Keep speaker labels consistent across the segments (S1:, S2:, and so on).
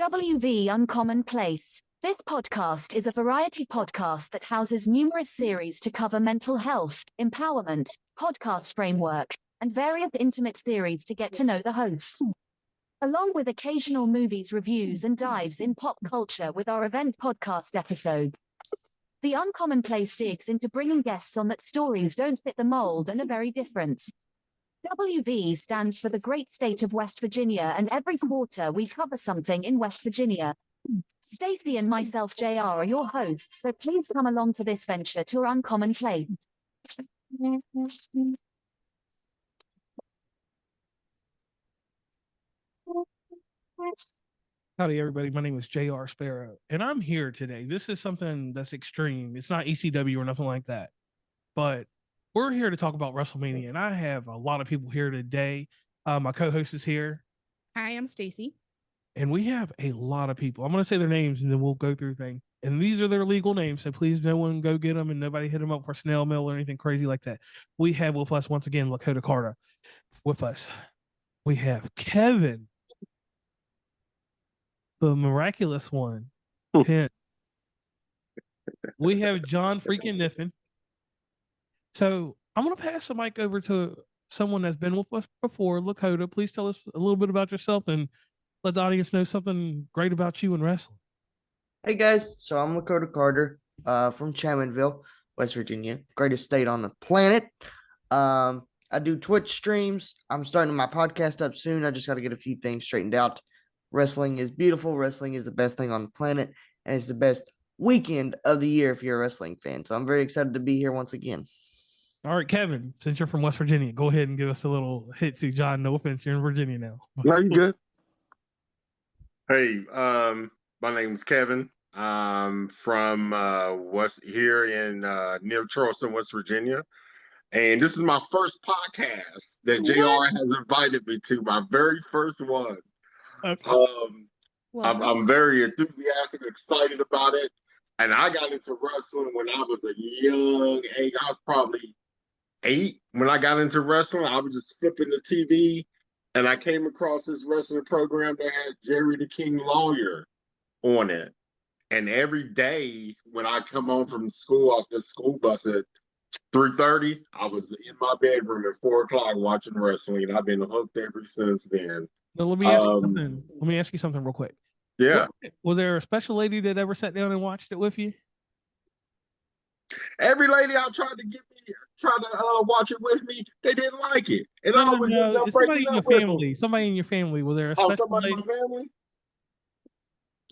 S1: WV Uncommon Place. This podcast is a variety podcast that houses numerous series to cover mental health, empowerment, podcast framework, and various intimate theories to get to know the hosts. Along with occasional movies reviews and dives in pop culture with our event podcast episodes. The Uncommon Place digs into bringing guests on that stories don't fit the mold and are very different. WV stands for the great state of West Virginia, and every quarter we cover something in West Virginia. Stacey and myself, JR, are your hosts, so please come along for this venture to our Uncommon Place.
S2: Howdy, everybody. My name is JR Sparrow, and I'm here today. This is something that's extreme. It's not ECW or nothing like that, but we're here to talk about WrestleMania, and I have a lot of people here today. My co-host is here.
S3: Hi, I'm Stacey.
S2: And we have a lot of people. I'm going to say their names, and then we'll go through things. And these are their legal names, so please no one go get them, and nobody hit them up for snail mail or anything crazy like that. We have with us, once again, Lakota Carter. With us, we have Kevin, the miraculous one. Penn. We have John freaking Niffin. So I'm going to pass the mic over to someone that's been with us before. Lakota, please tell us a little bit about yourself and let the audience know something great about you in wrestling.
S4: Hey guys, so I'm Lakota Carter from Chaminville, West Virginia, greatest state on the planet. I do Twitch streams. I'm starting my podcast up soon. I just got to get a few things straightened out. Wrestling is beautiful. Wrestling is the best thing on the planet, and it's the best weekend of the year if you're a wrestling fan. So I'm very excited to be here once again.
S2: All right, Kevin, since you're from West Virginia, go ahead and give us a little hit to John. No offense, you're in Virginia now.
S5: No, you good.
S6: Hey, my name's Kevin. I'm from here in near Charleston, West Virginia. And this is my first podcast that JR has invited me to, my very first one.
S2: Okay.
S6: I'm very enthusiastic, excited about it. And I got into wrestling when I was a young age. I was probably 8 when I got into wrestling. I was just flipping the TV, and I came across this wrestling program that had Jerry the King Lawyer on it. And every day when I come home from school off the school bus at 3:30, I was in my bedroom at 4 o'clock watching wrestling, and I've been hooked ever since then.
S2: Now, let me ask you something. Let me ask you something real quick.
S6: Yeah.
S2: Was there a special lady that ever sat down and watched it with you?
S6: Every lady I tried to watch it with me, they didn't like it. And I was
S2: it's somebody in your family. Somebody in your family. Was there a special
S6: somebody
S2: lady?
S6: in my family?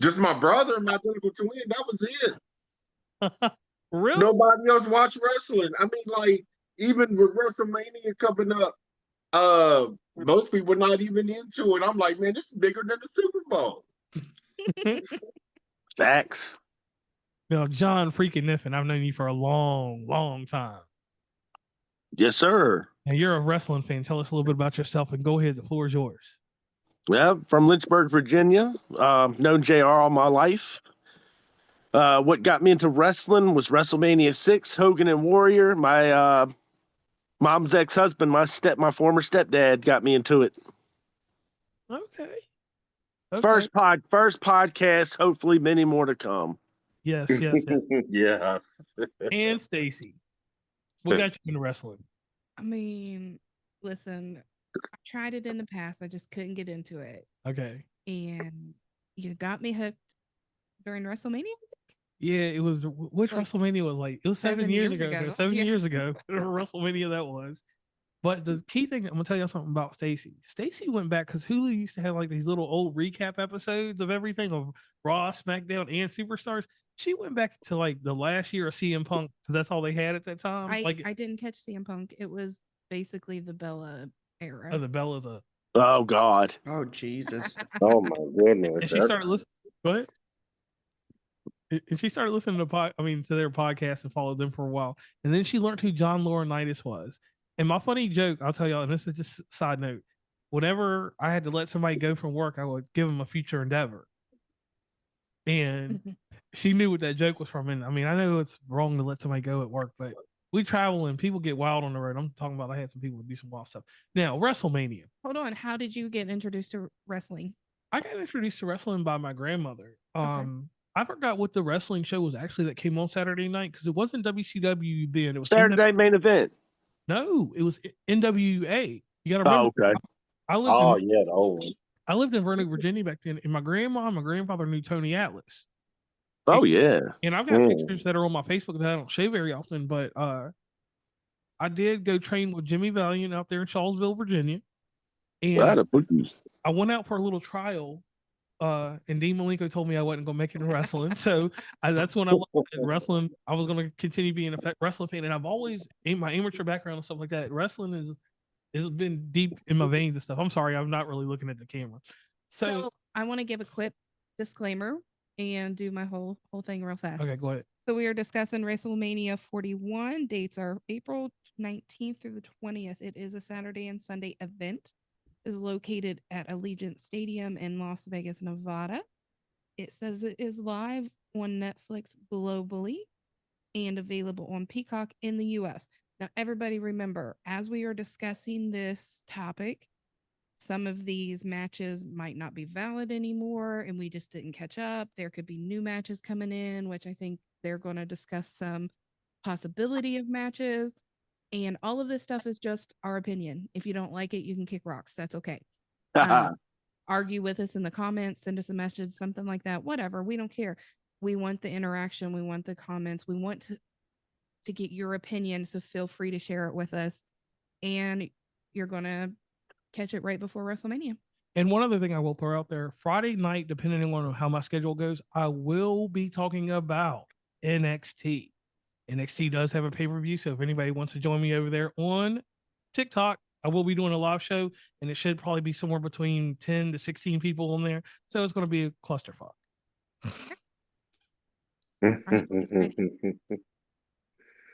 S6: Just my brother and my identical twin. That was it.
S2: Really?
S6: Nobody else watched wrestling. I mean, like, even with WrestleMania coming up, most people not even into it. I'm like, man, this is bigger than the Super Bowl.
S5: Facts.
S2: Now, John freaking Niffin, I've known you for a long, long time.
S5: Yes, sir.
S2: And you're a wrestling fan. Tell us a little bit about yourself, and go ahead. The floor is yours.
S5: Well, from Lynchburg, Virginia. Known JR all my life. What got me into wrestling was WrestleMania 6, Hogan and Warrior. My mom's ex-husband, my former stepdad, got me into it.
S2: Okay.
S5: First podcast, hopefully many more to come.
S2: Yes.
S6: Yes.
S2: And Stacey, what got you into wrestling?
S3: I mean, listen, I tried it in the past. I just couldn't get into it.
S2: Okay.
S3: And you got me hooked during WrestleMania?
S2: Yeah, it was. Which WrestleMania was like? It was 7 years ago. 7 years ago. WrestleMania that was. But the key thing, I'm gonna tell you something about Stacey. Stacey went back because Hulu used to have like these little old recap episodes of everything of Raw, SmackDown, and Superstars. She went back to like the last year of CM Punk because that's all they had at that time.
S3: I didn't catch CM Punk. It was basically the Bella era.
S2: Oh, the Bella's
S5: Oh God.
S4: Oh, Jesus.
S6: Oh my goodness.
S2: and she started listening. Go ahead. And she started listening to their podcast and followed them for a while. And then she learned who John Laurinitis was. And my funny joke, I'll tell y'all, and this is just a side note, whenever I had to let somebody go from work, I would give them a future endeavor. And she knew what that joke was from. And I mean, I know it's wrong to let somebody go at work, but we travel and people get wild on the road. I'm talking about I had some people do some wild stuff. Now, WrestleMania.
S3: Hold on. How did you get introduced to wrestling?
S2: I got introduced to wrestling by my grandmother.
S3: Okay.
S2: I forgot what the wrestling show was actually that came on Saturday night because it wasn't WCW then. It was
S5: Saturday main event.
S2: No, it was NWA. You got to
S5: Oh,
S2: remember.
S5: okay.
S2: I lived
S6: Oh
S2: in
S6: yeah, the old one.
S2: I lived in Roanoke, Virginia back then, and my grandma and my grandfather knew Tony Atlas.
S5: Oh, yeah.
S2: And I've got pictures that are on my Facebook that I don't show very often, but I did go train with Jimmy Valiant out there in Shawsville, Virginia. And
S5: What a boogie.
S2: I went out for a little trial, and Dean Malenko told me I wasn't going to make it in wrestling. So that's when I looked at wrestling. I was going to continue being a wrestling fan. And I've always, in my amateur background and stuff like that, wrestling has been deep in my veins and stuff. I'm sorry, I'm not really looking at the camera.
S3: So I want to give a quick disclaimer and do my whole thing real fast.
S2: Okay, go ahead.
S3: So we are discussing WrestleMania 41. Dates are April 19th through the 20th. It is a Saturday and Sunday event. It is located at Allegiant Stadium in Las Vegas, Nevada. It says it is live on Netflix globally and available on Peacock in the US. Now, everybody remember, as we are discussing this topic, some of these matches might not be valid anymore, and we just didn't catch up. There could be new matches coming in, which I think they're going to discuss some possibility of matches. And all of this stuff is just our opinion. If you don't like it, you can kick rocks. That's okay. Argue with us in the comments, send us a message, something like that. Whatever. We don't care. We want the interaction. We want the comments. We want to get your opinion. So feel free to share it with us. And you're going to catch it right before WrestleMania.
S2: And one other thing I will throw out there, Friday night, depending on how my schedule goes, I will be talking about NXT. NXT does have a pay-per-view, so if anybody wants to join me over there on TikTok, I will be doing a live show, and it should probably be somewhere between 10 to 16 people on there. So it's going to be a clusterfuck.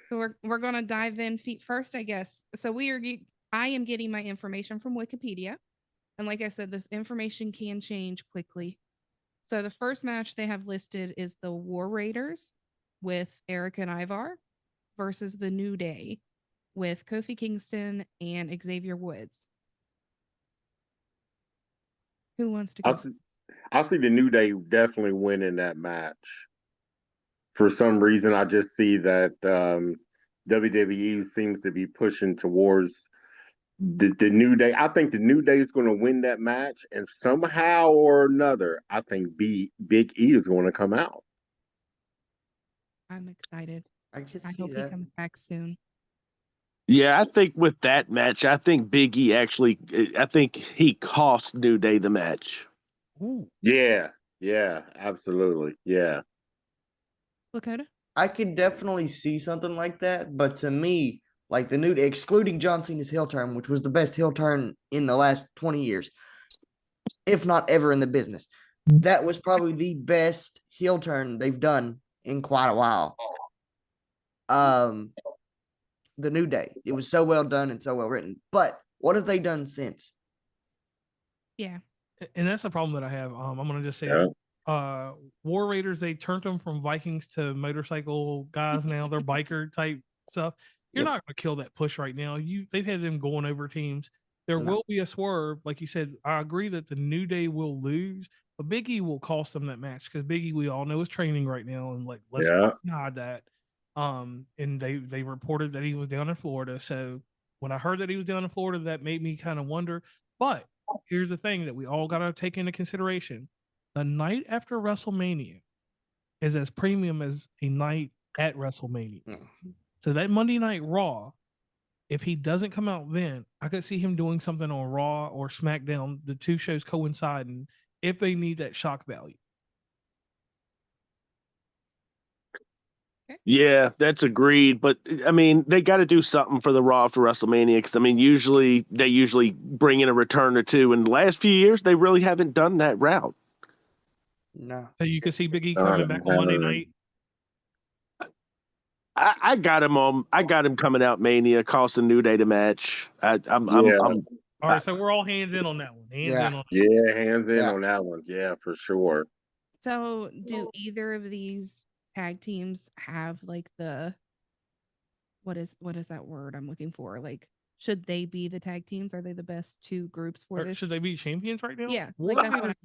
S3: So we're going to dive in feet first, I guess. So I am getting my information from Wikipedia. And like I said, this information can change quickly. So the first match they have listed is the War Raiders with Eric and Ivar versus the New Day with Kofi Kingston and Xavier Woods. Who wants to go?
S6: I see the New Day definitely winning that match. For some reason, I just see that WWE seems to be pushing towards the New Day. I think the New Day is going to win that match, and somehow or another, I think Big E is going to come out.
S3: I'm excited.
S4: I could
S3: I
S4: see
S3: hope
S4: that.
S3: he comes back soon.
S5: Yeah, I think with that match, I think Big E I think he cost New Day the match.
S2: Ooh.
S6: Yeah, absolutely. Yeah.
S3: Lakota?
S4: I could definitely see something like that, but to me, like the New Day, excluding John Cena's heel turn, which was the best heel turn in the last 20 years, if not ever in the business, that was probably the best heel turn they've done in quite a while. The New Day, it was so well done and so well written. But what have they done since?
S3: Yeah.
S2: And that's the problem that I have. I'm going to just say, War Raiders, they turned them from Vikings to motorcycle guys now. They're biker type stuff. You're not going to kill that push right now. They've had them going over teams. There will be a swerve. Like you said, I agree that the New Day will lose, but Big E will cost them that match because Big E, we all know, is training right now. And let's not that. And they reported that he was down in Florida. So when I heard that he was down in Florida, that made me kind of wonder. But here's the thing that we all got to take into consideration. The night after WrestleMania is as premium as a night at WrestleMania. So that Monday Night Raw, if he doesn't come out then, I could see him doing something on Raw or SmackDown, the two shows coinciding, if they need that shock value.
S5: Yeah, that's agreed. But I mean, they got to do something for the Raw for WrestleMania because I mean, they usually bring in a return or two. In the last few years, they really haven't done that route.
S4: No.
S2: So you can see Big E coming back on Monday night.
S5: I got him coming out Mania, costing New Day the match.
S2: All right, so we're all hands in on that one. Hands in
S6: on that one. Yeah, for sure.
S3: So do either of these tag teams have like what is that word I'm looking for? Like, should they be the tag teams? Are they the best two groups for this?
S2: Should they be champions right now?
S3: Yeah.
S2: Well,
S3: Like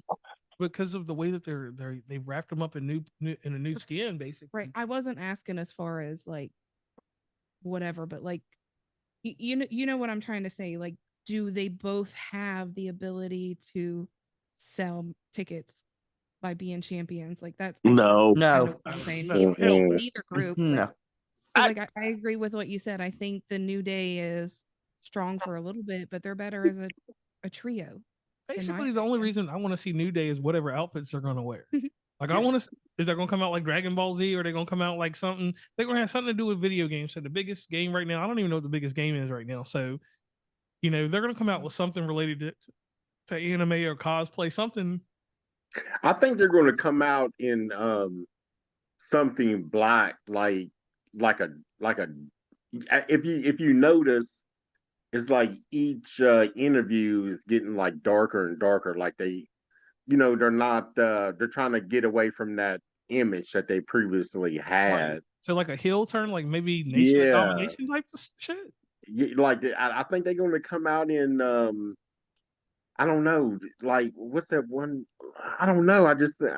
S2: because of the way that they wrapped them up in a new skin, basically.
S3: Right. I wasn't asking as far as like whatever, but like you know what I'm trying to say. Like, do they both have the ability to sell tickets by being champions? Like that's
S5: No.
S3: kind of
S4: No.
S3: what I'm saying.
S2: No.
S3: Neither group.
S4: No.
S3: So, like I agree with what you said. I think the New Day is strong for a little bit, but they're better as a trio.
S2: Basically, the only reason I want to see New Day is whatever outfits they're going to wear. Like, I want to. Is that going to come out like Dragon Ball Z, or are they going to come out like something? They're going to have something to do with video games. So the biggest game right now, I don't even know what the biggest game is right now. So, they're going to come out with something related to anime or cosplay, something.
S6: I think they're going to come out in something black, like a if you notice, it's like each interview is getting like darker and darker. Like they're not they're trying to get away from that image that they previously had.
S2: Right. So like a heel turn, like maybe Nation of Domination type of shit.
S6: Yeah, like I think they're going to come out in I don't know, like what's that one? I don't know. I just think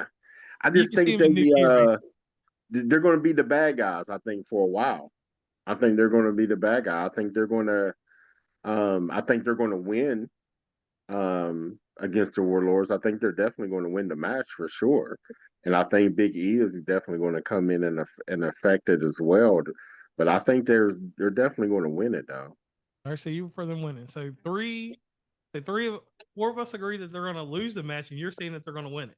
S6: they're going to be the bad guys. I think for a while. I think they're going to be the bad guy. I think they're going to win against the Warlords. I think they're definitely going to win the match for sure. And I think Big E is definitely going to come in and affect it as well. But I think they're definitely going to win it though.
S2: All right, so you prefer them winning. So four of us agree that they're going to lose the match, and you're saying that they're going to win it.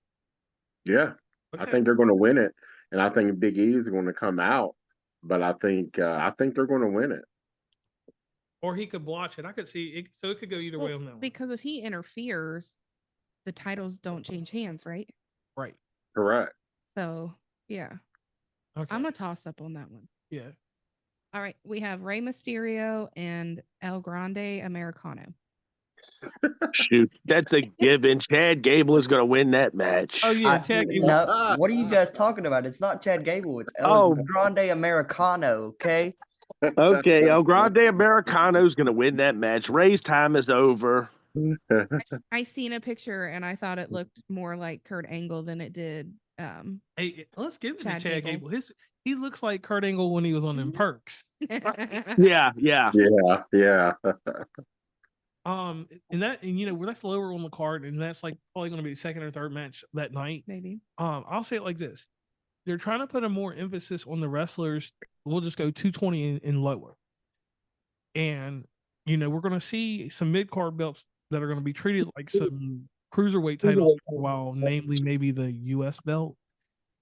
S6: Yeah, okay. I think they're going to win it, and I think Big E is going to come out. But I think they're going to win it.
S2: Or he could watch it. I could see it, so it could go either way on that one.
S3: Because if he interferes, the titles don't change hands, right?
S2: Right.
S6: Correct.
S3: So yeah, okay. I'm a toss up on that one.
S2: Yeah.
S3: All right, we have Rey Mysterio and El Grande Americano.
S5: Shoot, that's a given. Chad Gable is going to win that match.
S2: Oh yeah, Chad Gable.
S4: No, what are you guys talking about? It's not Chad Gable. It's El Grande Americano. Okay.
S5: Okay, El Grande Americano is going to win that match. Ray's time is over.
S3: I seen a picture and I thought it looked more like Kurt Angle than it did.
S2: Hey, let's give it to Chad Gable. He looks like Kurt Angle when he was on them Perks.
S5: Yeah.
S2: And that's lower on the card, and that's like probably going to be the second or third match that night.
S3: Maybe.
S2: I'll say it like this: they're trying to put a more emphasis on the wrestlers. We'll just go 220 and lower, and we're going to see some mid card belts that are going to be treated like some cruiserweight titles for a while, namely maybe the U.S. belt.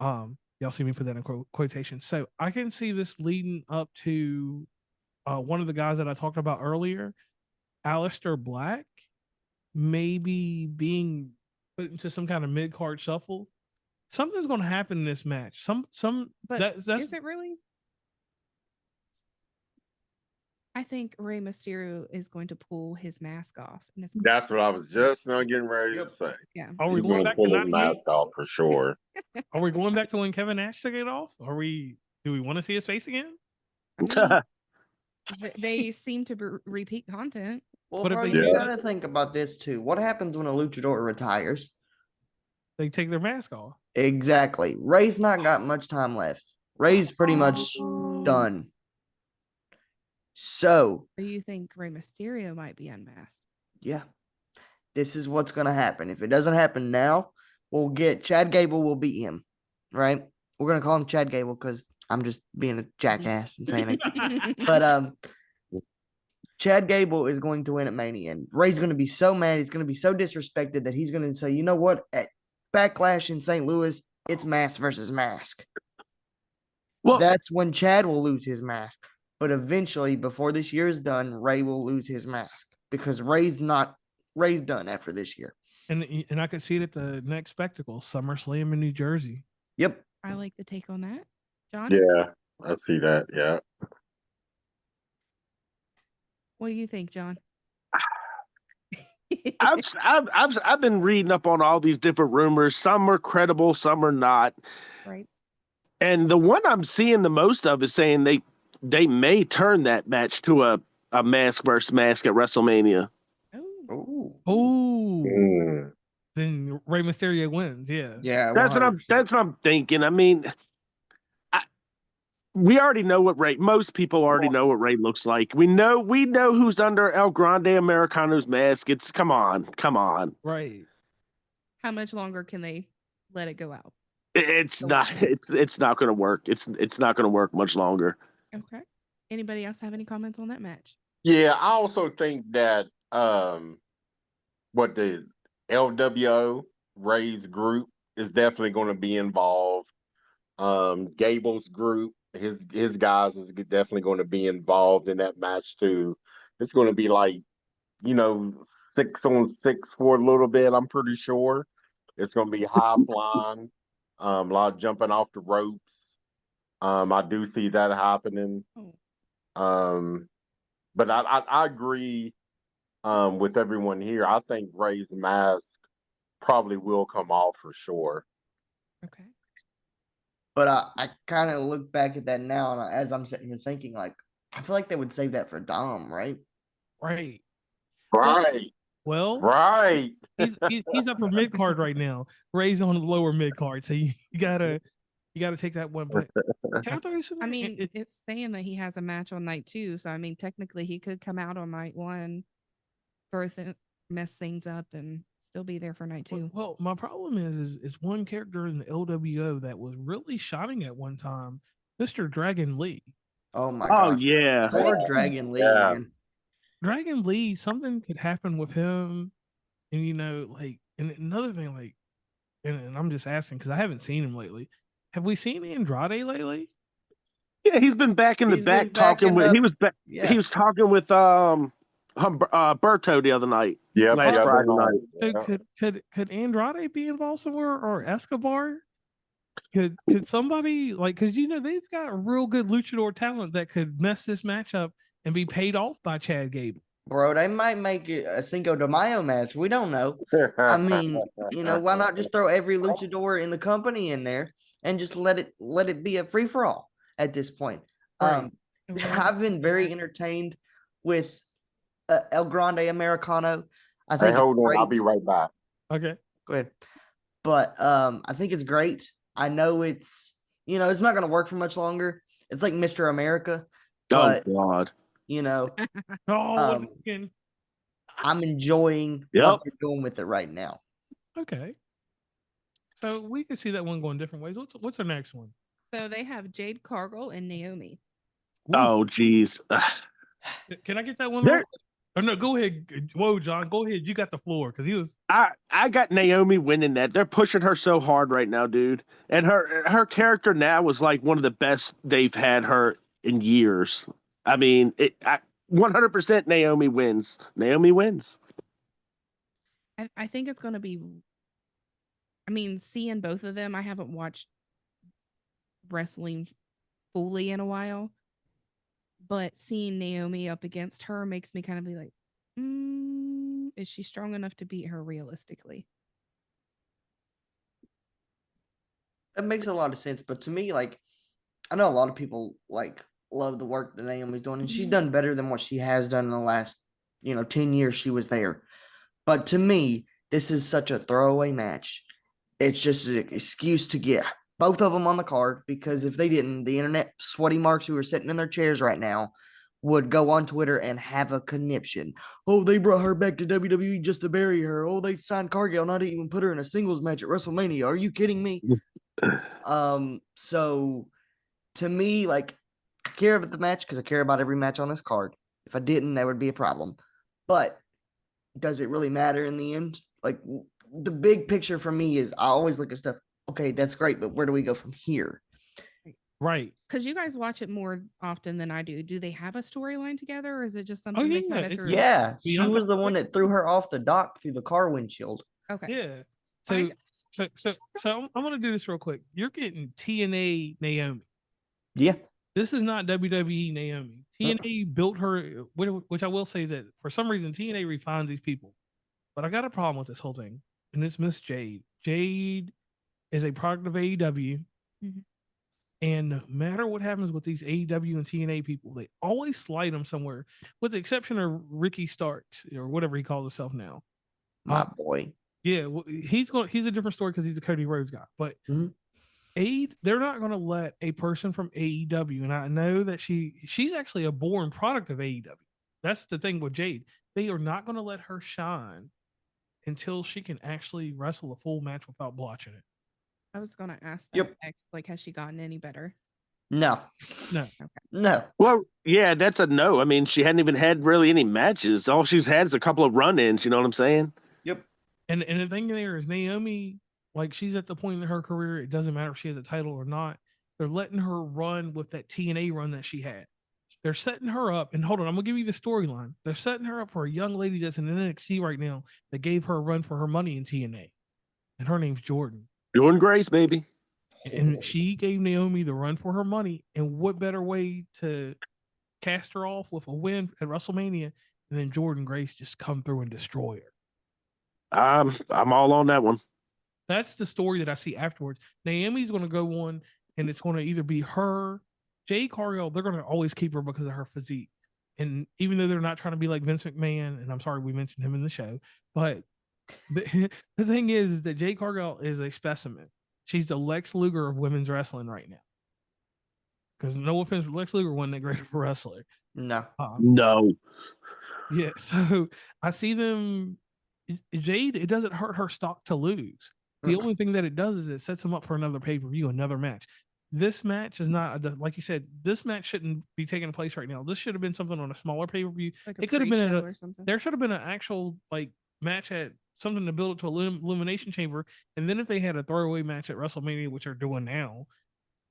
S2: Y'all see me put that in quotation. So I can see this leading up to one of the guys that I talked about earlier, Aleister Black, maybe being put into some kind of mid card shuffle. Something's going to happen in this match. But
S3: is it really? I think Rey Mysterio is going to pull his mask off. And
S6: that's what I was just not getting ready to say.
S3: Yeah.
S2: Are we going back to
S6: pull his mask off for sure?
S2: Are we going back to when Kevin Nash took it off? Do we want to see his face again?
S3: They seem to repeat content.
S4: Well, bro, you gotta think about this too. What happens when a luchador retires?
S2: They take their mask off.
S4: Exactly. Ray's not got much time left. Ray's pretty much done. So,
S3: do you think Rey Mysterio might be unmasked?
S4: Yeah. This is what's going to happen. If it doesn't happen now, Chad Gable will beat him, right? We're going to call him Chad Gable because I'm just being a jackass and saying it. But Chad Gable is going to win at Mania. And Ray's going to be so mad. He's going to be so disrespected that he's going to say, you know what? At Backlash in St. Louis, it's mask versus mask. Well, that's when Chad will lose his mask. But eventually, before this year is done, Ray will lose his mask because Ray's done after this year.
S2: And I could see it at the next spectacle, SummerSlam in New Jersey.
S4: Yep.
S3: I like the take on that. John?
S6: Yeah, I see that. Yeah.
S3: What do you think, John?
S5: I've been reading up on all these different rumors. Some are credible, some are not.
S3: Right.
S5: And the one I'm seeing the most of is saying they may turn that match to a mask versus mask at WrestleMania.
S4: Oh.
S2: Oh. then Rey Mysterio wins. Yeah.
S4: Yeah,
S5: That's what
S4: 100%.
S5: That's what I'm thinking. I mean, we already know what Rey. Most people already know what Rey looks like. We know who's under El Grande Americano's mask. It's come on.
S2: Right.
S3: How much longer can they let it go out?
S5: It's not going to work. It's not going to work much longer.
S3: Okay. Anybody else have any comments on that match?
S6: Yeah, I also think that what the LWO Ray's group is definitely going to be involved. Gable's group, his guys is definitely going to be involved in that match too. It's going to be like, 6-on-6 for a little bit. I'm pretty sure it's going to be high flying, a lot of jumping off the ropes. I do see that happening. But I agree with everyone here. I think Ray's mask probably will come off for sure.
S3: Okay.
S4: But I kind of look back at that now, and as I'm sitting here thinking, like, I feel like they would save that for Dom, right?
S2: Right. Well,
S6: Right.
S2: he's upper mid card right now. Ray's on the lower mid card, so you gotta take that one. But can I throw you something?
S3: I mean, it's saying that he has a match on night 2, so I mean, technically, he could come out on night 1, mess things up, and still be there for night 2.
S2: Well, my problem is one character in the LWO that was really shining at one time, Mr. Dragon Lee.
S4: Oh my god.
S5: Oh yeah.
S4: Poor Dragon Lee,
S6: Yeah.
S4: man.
S2: Dragon Lee, something could happen with him, and and another thing, and I'm just asking because I haven't seen him lately. Have we seen Andrade lately?
S5: Yeah, he's been back in the back talking with. He was back.
S4: Yeah.
S5: He was talking with Berto the other night.
S6: Yeah,
S5: last Friday night.
S2: So could Andrade be involved somewhere, or Escobar? Could somebody because they've got real good luchador talent that could mess this match up and be paid off by Chad Gable.
S4: Bro, they might make it a Cinco de Mayo match. We don't know. I mean, why not just throw every luchador in the company in there and just let it be a free for all at this point?
S2: Right.
S4: I've been very entertained with El Grande Americano. I think
S6: Hey, hold on,
S4: great.
S6: I'll be right back.
S2: Okay.
S4: Go ahead. But I think it's great. I know it's it's not going to work for much longer. It's like Mr. America. But,
S5: Oh God.
S4: I'm enjoying
S5: Yep.
S4: what they're doing with it right now.
S2: Okay. So we can see that one going different ways. What's our next one?
S3: So they have Jade Cargill and Naomi.
S2: Ooh.
S5: Oh geez.
S2: Can I get that one? Oh, no, go ahead. Whoa, John, go ahead. You got the floor because he was.
S5: I got Naomi winning that. They're pushing her so hard right now, dude. And her character now is like one of the best they've had her in years. I mean, 100% Naomi wins. Naomi wins.
S3: I think it's going to be. I mean, seeing both of them, I haven't watched wrestling fully in a while, but seeing Naomi up against her makes me kind of be like, is she strong enough to beat her realistically?
S4: That makes a lot of sense. But to me, I know a lot of people love the work that Naomi's doing, and she's done better than what she has done in the last 10 years she was there. But to me, this is such a throwaway match. It's just an excuse to get both of them on the card, because if they didn't, the internet sweaty marks who are sitting in their chairs right now would go on Twitter and have a conniption. Oh, they brought her back to WWE just to bury her. Oh, they signed Cargill, not even put her in a singles match at WrestleMania. Are you kidding me? So to me, I care about the match because I care about every match on this card. If I didn't, that would be a problem. But does it really matter in the end? The big picture for me is I always look at stuff. Okay, that's great, but where do we go from here?
S2: Right.
S3: Because you guys watch it more often than I do. Do they have a storyline together, or is it just something they kind of threw?
S4: Yeah, she was the one that threw her off the dock through the car windshield.
S3: Okay.
S2: Yeah. So I'm gonna do this real quick. You're getting TNA Naomi.
S4: Yeah.
S2: This is not WWE Naomi. TNA built her, which I will say that for some reason TNA refines these people. But I got a problem with this whole thing, and it's Miss Jade. Jade is a product of AEW.
S3: Mm-hmm.
S2: And no matter what happens with these AEW and TNA people, they always slide them somewhere, with the exception of Ricky Starks, or whatever he calls himself now.
S4: My boy.
S2: Yeah, well, he's a different story because he's a Cody Rhodes guy. But they're not going to let a person from AEW, and I know that she's actually a born product of AEW. That's the thing with Jade. They are not going to let her shine until she can actually wrestle a full match without blotching it.
S3: I was going to ask that next. Like, has she gotten any better?
S4: No.
S2: No.
S3: Okay.
S4: No.
S5: Well, yeah, that's a no. I mean, she hadn't even had really any matches. All she's had is a couple of run-ins. You know what I'm saying?
S4: Yep.
S2: And the thing there is Naomi, like she's at the point in her career, it doesn't matter if she has a title or not. They're letting her run with that TNA run that she had. They're setting her up, and hold on, I'm gonna give you the storyline. They're setting her up for a young lady that's in NXT right now that gave her a run for her money in TNA, and her name's Jordan.
S5: Jordan Grace, baby.
S2: And she gave Naomi the run for her money, and what better way to cast her off with a win at WrestleMania and then Jordan Grace just come through and destroy her.
S5: I'm all on that one.
S2: That's the story that I see afterwards. Naomi's going to go on, and it's going to either be her, Jade Cargill. They're going to always keep her because of her physique. And even though they're not trying to be like Vince McMahon, and I'm sorry we mentioned him in the show, but the thing is that Jade Cargill is a specimen. She's the Lex Luger of women's wrestling right now. Because no offense, Lex Luger wasn't that great of a wrestler.
S4: No.
S5: No.
S2: Yeah, so I see them. Jade, it doesn't hurt her stock to lose. The only thing that it does is it sets them up for another pay-per-view, another match. This match is not, like you said, this match shouldn't be taking place right now. This should have been something on a smaller pay-per-view.
S3: Like
S2: it could have been
S3: or something.
S2: There should have been an actual like match at something to build it to a elimination chamber. And then if they had a throwaway match at WrestleMania, which they're doing now,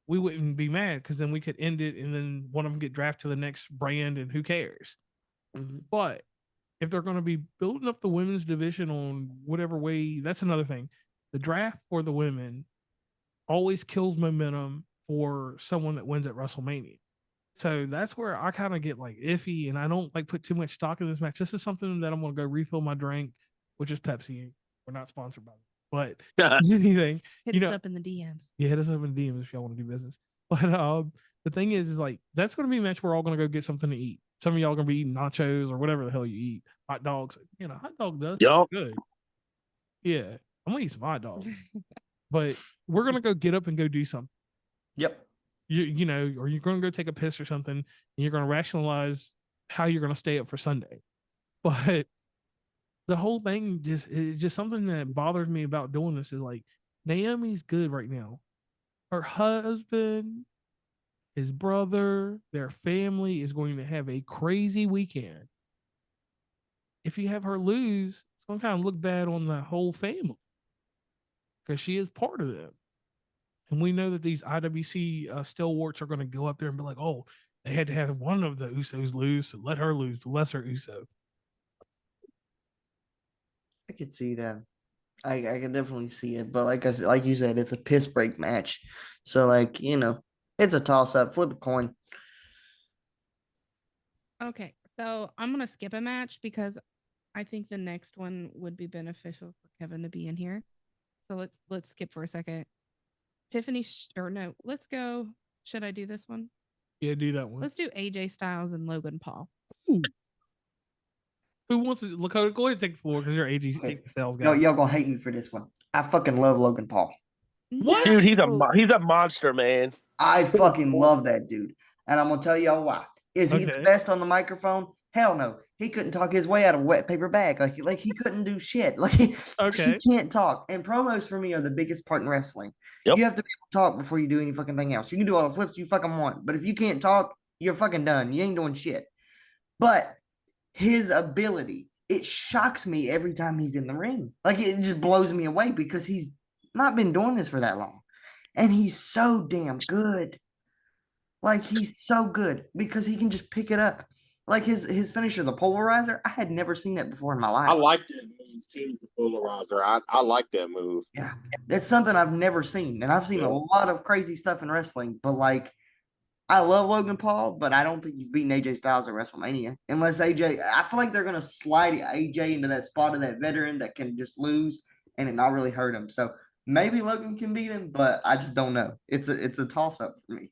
S2: we wouldn't be mad because then we could end it and then one of them get drafted to the next brand and who cares. But if they're going to be building up the women's division on whatever way, that's another thing. The draft for the women always kills momentum for someone that wins at WrestleMania. So that's where I kind of get like iffy, and I don't like put too much stock in this match. This is something that I'm going to go refill my drink, which is Pepsi. We're not sponsored by it, but anything.
S3: Hit us up in the DMs.
S2: Yeah, hit us up in the DMs if y'all want to do business. But the thing is like that's going to be a match we're all going to go get something to eat. Some of y'all going to be eating nachos or whatever the hell you eat. Hot dogs. You know, hot dog does good. Yeah, I'm going to eat some hot dogs. But we're going to go get up and go do something.
S4: Yep.
S2: You know, or you're going to go take a piss or something, and you're going to rationalize how you're going to stay up for Sunday. But the whole thing just something that bothers me about doing this is like Naomi's good right now. Her husband, his brother, their family is going to have a crazy weekend. If you have her lose, it's going to kind of look bad on the whole family because she is part of them. And we know that these IWC stalwarts are going to go up there and be like, oh, they had to have one of the Usos lose, so let her lose, the lesser Uso.
S4: I could see that. I can definitely see it. But like you said, it's a piss break match. So, like, you know, it's a toss-up. Flip a coin.
S3: Okay, so I'm going to skip a match because I think the next one would be beneficial for Kevin to be in here. So let's skip for a second. Let's go. Should I do this one?
S2: Yeah, do that one.
S3: Let's do AJ Styles and Logan Paul.
S2: Ooh. Who wants it? Lakota, go ahead and take the floor because you're AJ Styles guy.
S4: Y'all gonna hate me for this one. I fucking love Logan Paul.
S2: What?
S5: Dude, he's a monster, man.
S4: I fucking love that dude. And I'm gonna tell y'all why. Is he the best on the microphone? Hell no. He couldn't talk his way out of a wet paper bag. Like he couldn't do shit. Like he can't talk. And promos for me are the biggest part in wrestling. Yep. You have to be able to talk before you do any fucking thing else. You can do all the flips you fucking want, but if you can't talk, you're fucking done. You ain't doing shit. But his ability, it shocks me every time he's in the ring. Like it just blows me away because he's not been doing this for that long. And he's so damn good. Like he's so good because he can just pick it up. Like his finisher, the polarizer, I had never seen that before in my life.
S6: I like that move too, the polarizer. I like that move.
S4: Yeah, that's something I've never seen. And I've seen a lot of crazy stuff in wrestling, but like I love Logan Paul, but I don't think he's beating AJ Styles at WrestleMania. Unless AJ, I feel like they're going to slide AJ into that spot of that veteran that can just lose and it not really hurt him. So maybe Logan can beat him, but I just don't know. It's a toss-up for me.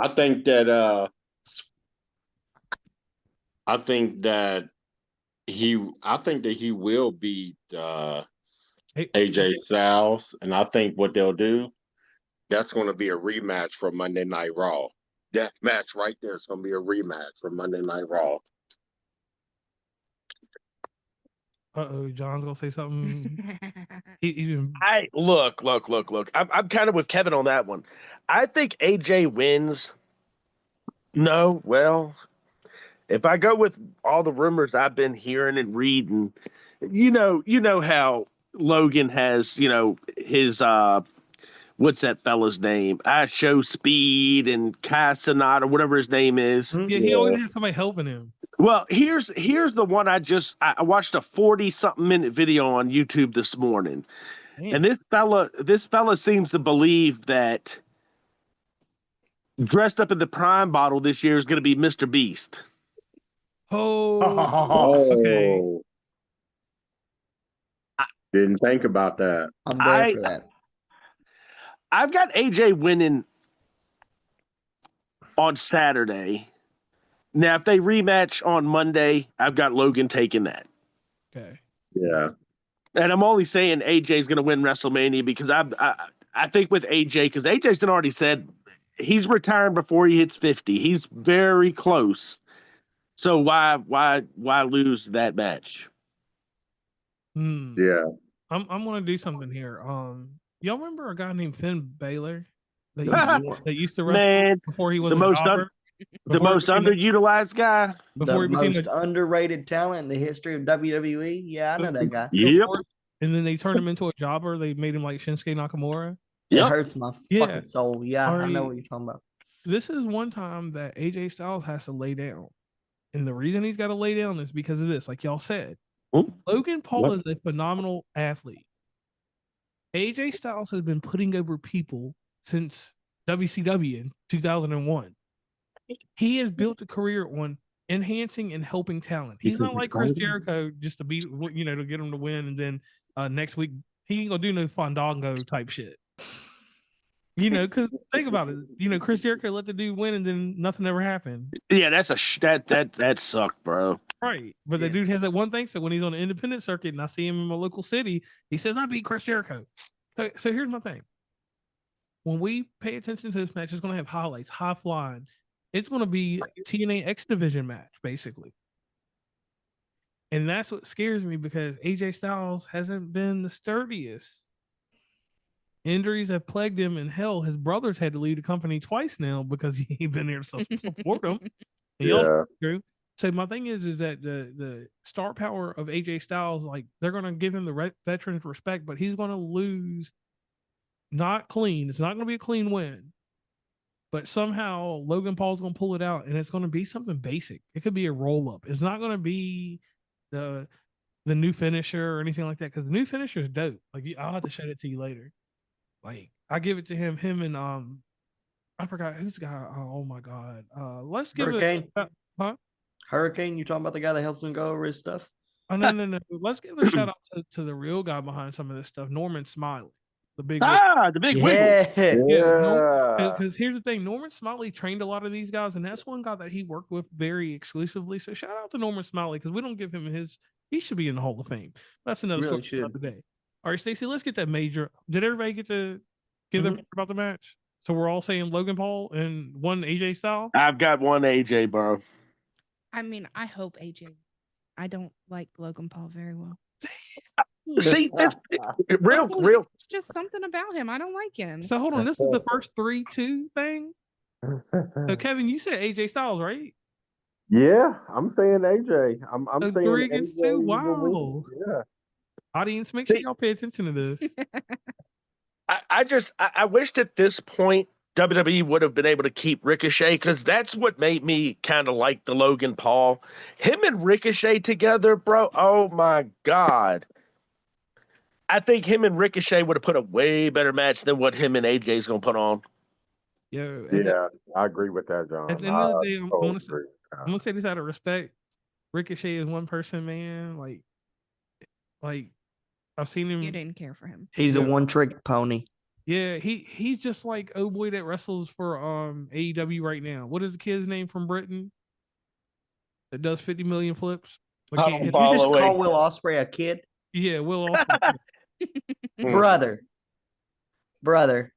S6: I think that I think that he will beat
S2: Hey,
S6: AJ Styles, and I think what they'll do, that's going to be a rematch from Monday Night Raw. That match right there is going to be a rematch from Monday Night Raw.
S2: John's gonna say something.
S5: Look. I'm kind of with Kevin on that one. I think AJ wins. No, well, if I go with all the rumors I've been hearing and reading, you know how Logan has, his what's that fella's name? I Show Speed and Kai Sonata, whatever his name is.
S2: Yeah, he always has somebody helping him.
S5: Well, here's the one I watched a 40-something minute video on YouTube this morning.
S2: Man.
S5: And this fella seems to believe that dressed up in the Prime bottle this year is going to be Mr. Beast.
S2: Okay.
S6: Didn't think about that.
S4: I'm there for that.
S5: I've got AJ winning on Saturday. Now, if they rematch on Monday, I've got Logan taking that.
S2: Okay.
S6: Yeah.
S5: And I'm only saying AJ's going to win WrestleMania because I think with AJ, because AJ's already said he's retiring before he hits 50. He's very close. So why lose that match?
S6: Yeah.
S2: I'm gonna do something here. Y'all remember a guy named Finn Balor that used to wrestle
S5: Man,
S2: before he was
S5: the most
S2: jobber?
S5: the most underutilized guy.
S2: Before
S4: The
S2: he became
S4: most underrated talent in the history of WWE. Yeah, I know that guy.
S5: Yep.
S2: And then they turned him into a jobber. They made him like Shinsuke Nakamura.
S4: It hurts my
S2: Yeah.
S4: fucking soul. Yeah, I know what you're talking about.
S2: This is one time that AJ Styles has to lay down. And the reason he's got to lay down is because of this, like y'all said. Logan Paul is a phenomenal athlete. AJ Styles has been putting over people since WCW in 2001. He has built a career on enhancing and helping talent. He's not like Chris Jericho just to beat, to get him to win, and then next week he ain't gonna do no Fandango type shit. Because think about it. Chris Jericho let the dude win, and then nothing ever happened.
S5: Yeah, that's that sucked, bro.
S2: Right, but the dude has that one thing. So when he's on the independent circuit, and I see him in my local city, he says, "I beat Chris Jericho." So here's my thing. When we pay attention to this match, it's going to have highlights, high flying. It's going to be a TNA X Division match, basically. And that's what scares me because AJ Styles hasn't been the sturdiest. Injuries have plagued him, and hell, his brothers had to leave the company twice now because he ain't been there to support them. And y'all true. So my thing is that the star power of AJ Styles, like they're going to give him the veterans respect, but he's going to lose. Not clean. It's not going to be a clean win. But somehow Logan Paul's going to pull it out, and it's going to be something basic. It could be a roll-up. It's not going to be the new finisher or anything like that, because the new finisher is dope. Like, I'll have to show it to you later. Like, I give it to him and I forgot who's the guy. Oh my god. Let's give
S4: Hurricane.
S2: Huh?
S4: Hurricane, you talking about the guy that helps him go over his stuff?
S2: Oh, no. Let's give a shout out to the real guy behind some of this stuff, Norman Smiley. The big
S5: wiggle.
S2: Yeah. Because here's the thing, Norman Smiley trained a lot of these guys, and that's one guy that he worked with very exclusively. So shout out to Norman Smiley because we don't give him he should be in the Hall of Fame. That's another story for today. All right, Stacey, let's get that major. Did everybody get to give their about the match? So we're all saying Logan Paul and one AJ Styles?
S5: I've got one AJ, bro.
S3: I mean, I hope AJ. I don't like Logan Paul very well.
S5: See, real.
S3: It's just something about him. I don't like him.
S2: So hold on, this is the first 3-2 thing. So Kevin, you said AJ Styles, right?
S6: Yeah, I'm saying AJ. I'm saying
S2: 3 against 2. Wow.
S6: Yeah.
S2: Audience, make sure y'all pay attention to this.
S5: I wished at this point WWE would have been able to keep Ricochet, because that's what made me kind of like the Logan Paul. Him and Ricochet together, bro. Oh my God. I think him and Ricochet would have put a way better match than what him and AJ is going to put on.
S6: I agree with that, John.
S2: At the end of the day, I'm going to say this out of respect. Ricochet is one person, man. Like I've seen him.
S3: You didn't care for him.
S4: He's a one-trick pony.
S2: Yeah, he's just like boy that wrestles for AEW right now. What is the kid's name from Britain that does 50 million flips? But
S5: I
S2: can't
S5: don't
S2: hit
S4: You
S5: follow.
S4: just
S5: Following.
S4: call Will Ospreay a kid,
S2: Yeah, Will Ospreay.
S4: brother.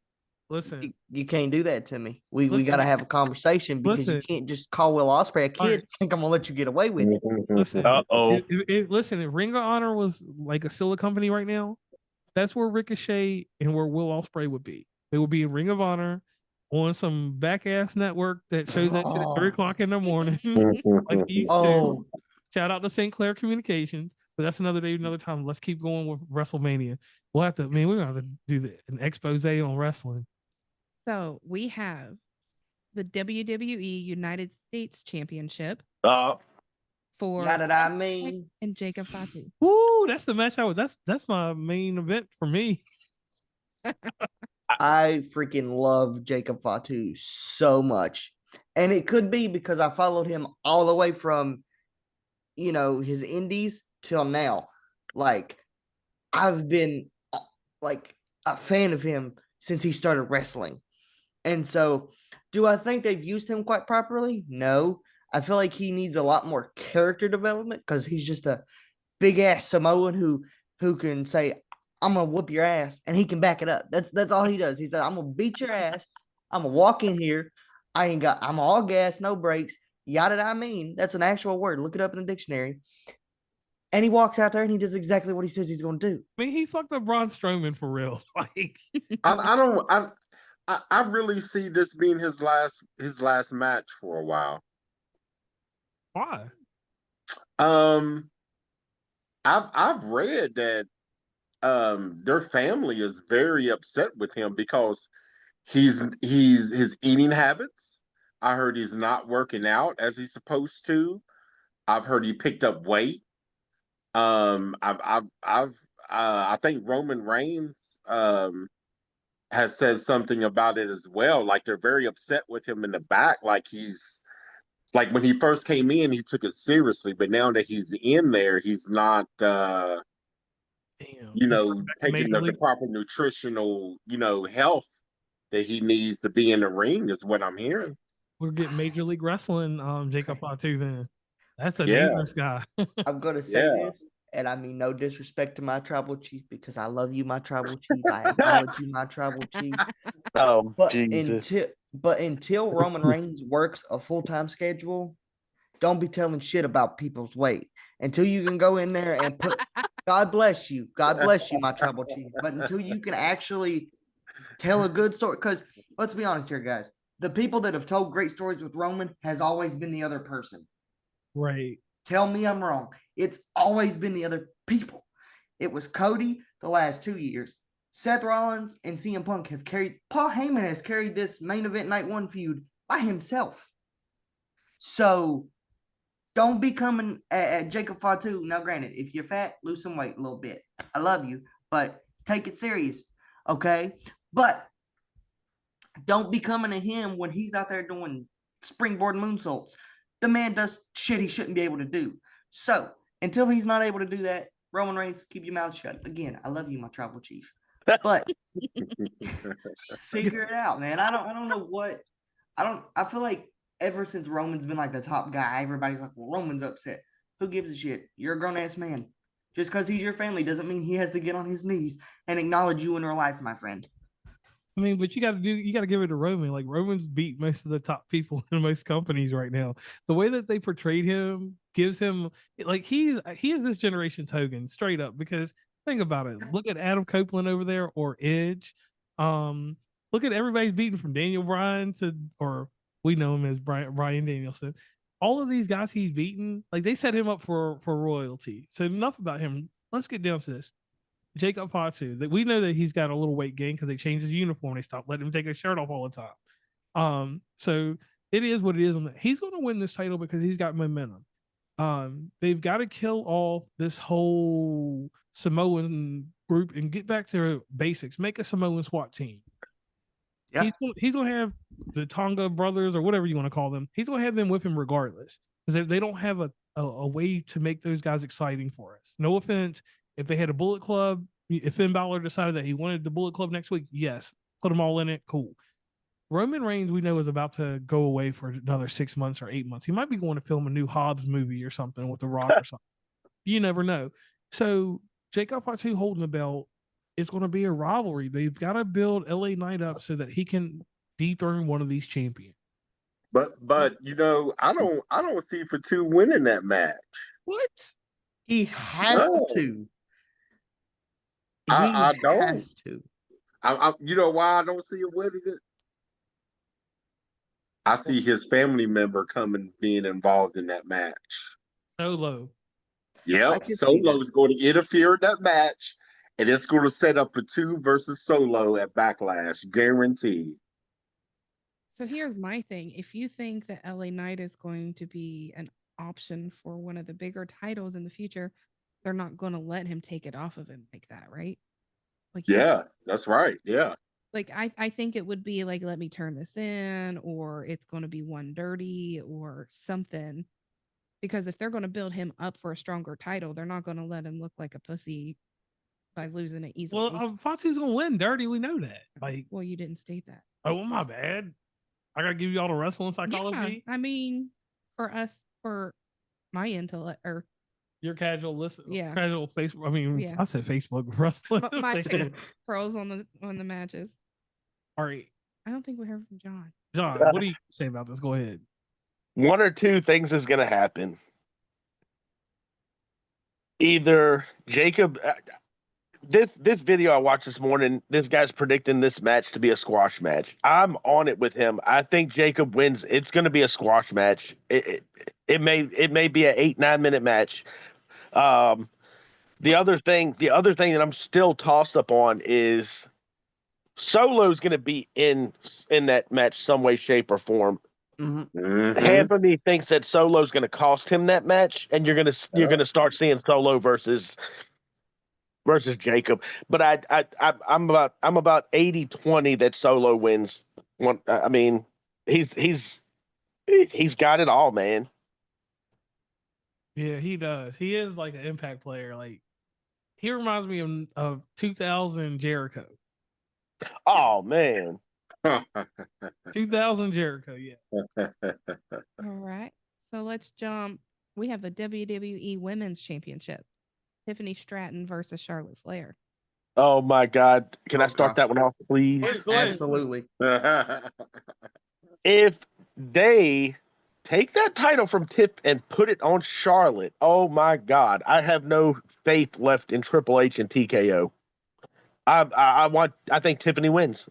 S2: Listen,
S4: You can't do that to me. We
S2: Listen.
S4: got to have a conversation because you
S2: Listen.
S4: can't just call Will Ospreay a kid.
S2: Alright.
S4: Think I'm gonna let you get away with it.
S2: Listen,
S5: Uh-oh.
S2: listen, if Ring of Honor was like a still a company right now, that's where Ricochet and where Will Ospreay would be. They would be in Ring of Honor on some back ass network that shows that shit at 3:00 in the morning. Like he used to.
S4: Oh,
S2: Shout out to St. Clair Communications. But that's another day, another time. Let's keep going with WrestleMania. We'll have to, we're gonna have to do an expose on wrestling.
S3: So we have the WWE United States Championship for
S4: got it. I mean,
S3: and Jacob Fatu.
S2: Woo, that's the match I would. That's my main event for me.
S4: I freaking love Jacob Fatu so much, and it could be because I followed him all the way from, his indies till now. Like, I've been like a fan of him since he started wrestling. And so, do I think they've used him quite properly? No. I feel like he needs a lot more character development because he's just a big ass Samoan who can say, "I'm gonna whoop your ass," and he can back it up. That's all he does. He said, "I'm gonna beat your ass. I'm gonna walk in here. I'm all gas, no brakes." Yada. I mean, that's an actual word. Look it up in the dictionary. And he walks out there and he does exactly what he says he's gonna do.
S2: I mean, he fucked up Braun Strowman for real. Like,
S6: I really see this being his last match for a while.
S2: why?
S6: I've read that their family is very upset with him because his eating habits. I heard he's not working out as he's supposed to. I've heard he picked up weight. I think Roman Reigns has said something about it as well. Like they're very upset with him in the back. Like when he first came in, he took it seriously, but now that he's in there, he's not taking the proper nutritional, health that he needs to be in the ring is what I'm hearing.
S2: We're getting Major League Wrestling, Jacob Fatu then. That's a dangerous guy.
S4: I'm gonna say this, and I mean no disrespect to my tribal chief because I love you, my tribal chief. I acknowledge you, my tribal chief.
S5: Oh,
S4: But
S5: Jesus.
S4: until Roman Reigns works a full-time schedule, don't be telling shit about people's weight. Until you can go in there and put God bless you, my tribal chief. But until you can actually tell a good story, because let's be honest here, guys. The people that have told great stories with Roman has always been the other person.
S2: Right.
S4: Tell me I'm wrong. It's always been the other people. It was Cody the last 2 years. Seth Rollins and CM Punk have carried. Paul Heyman has carried this main event night one feud by himself. So don't be coming at Jacob Fatu. Now, granted, if you're fat, lose some weight a little bit. I love you, but take it serious, okay? But don't be coming at him when he's out there doing springboard moonsaults. The man does shit he shouldn't be able to do. So until he's not able to do that, Roman Reigns, keep your mouth shut. Again, I love you, my tribal chief. But figure it out, man. I don't know what I feel like ever since Roman's been like the top guy, everybody's like, well, Roman's upset. Who gives a shit? You're a grown-ass man. Just because he's your family doesn't mean he has to get on his knees and acknowledge you in real life, my friend.
S2: I mean, but you got to give it to Roman. Like Roman's beat most of the top people in most companies right now. The way that they portrayed him gives him like he is this generation's Hogan, straight up. Because think about it. Look at Adam Copeland over there or Edge. Look at everybody's beaten from Daniel Bryan or we know him as Bryan Danielson. All of these guys he's beaten, like they set him up for royalty. So enough about him. Let's get down to this. Jacob Fatu, that we know that he's got a little weight gain because they changed his uniform. They stopped letting him take his shirt off all the time. So it is what it is. He's going to win this title because he's got momentum. They've got to kill off this whole Samoan group and get back to basics. Make a Samoan SWAT team. Yeah. He's going to have the Tonga brothers or whatever you want to call them. He's going to have them with him regardless because they don't have a way to make those guys exciting for us. No offense. If they had a Bullet Club, if Finn Balor decided that he wanted the Bullet Club next week, yes, put them all in it. Cool. Roman Reigns, we know, is about to go away for another 6 months or 8 months. He might be going to film a new Hobbs movie or something with The Rock or something. You never know. So Jacob Fatu holding the belt is going to be a rivalry. They've got to build LA Knight up so that he can dethrone one of these champions.
S6: But I don't see Fatu winning that match.
S2: What?
S4: He has to.
S6: I don't.
S4: Has to.
S6: You know why I don't see him winning it? I see his family member being involved in that match.
S2: Solo.
S6: Yep, Solo is going to interfere in that match, and it's going to set up Fatu versus Solo at Backlash, guaranteed.
S3: So here's my thing. If you think that LA Knight is going to be an option for one of the bigger titles in the future, they're not going to let him take it off of him like that, right? Like,
S6: yeah, that's right. Yeah.
S3: Like, I think it would be like, let me turn this in, or it's going to be one dirty or something. Because if they're going to build him up for a stronger title, they're not going to let him look like a pussy by losing it easily.
S2: Well, Fatu's going to win dirty. We know that. Like,
S3: well, you didn't state that.
S2: Oh, well, my bad. I got to give you all the wrestling psychology.
S3: Yeah, I mean, for my intellect, or
S2: your casual listen,
S3: yeah,
S2: casual Facebook. I mean, I said Facebook wrestling.
S3: My pros on the matches.
S2: All right.
S3: I don't think we heard from John.
S2: John, what do you say about this? Go ahead.
S5: One or two things is going to happen. Either Jacob, this video I watched this morning, this guy's predicting this match to be a squash match. I'm on it with him. I think Jacob wins. It's going to be a squash match. It may be an 8-9 minute match. The other thing that I'm still tossed up on is Solo's going to be in that match some way, shape, or form.
S6: Mm-hmm.
S5: Half of me thinks that Solo's going to cost him that match, and you're going to start seeing Solo versus Jacob. But I'm about 80-20 that Solo wins. I mean, he's got it all, man.
S2: Yeah, he does. He is like an impact player. Like, he reminds me of 2000 Jericho.
S5: Oh man.
S2: 2000 Jericho, yeah.
S3: All right. So let's jump. We have the WWE Women's Championship. Tiffany Stratton versus Charlotte Flair.
S5: Oh my God. Can I start that one off, please?
S4: Absolutely.
S5: If they take that title from Tiff and put it on Charlotte, oh my God. I have no faith left in Triple H and TKO. I think Tiffany wins.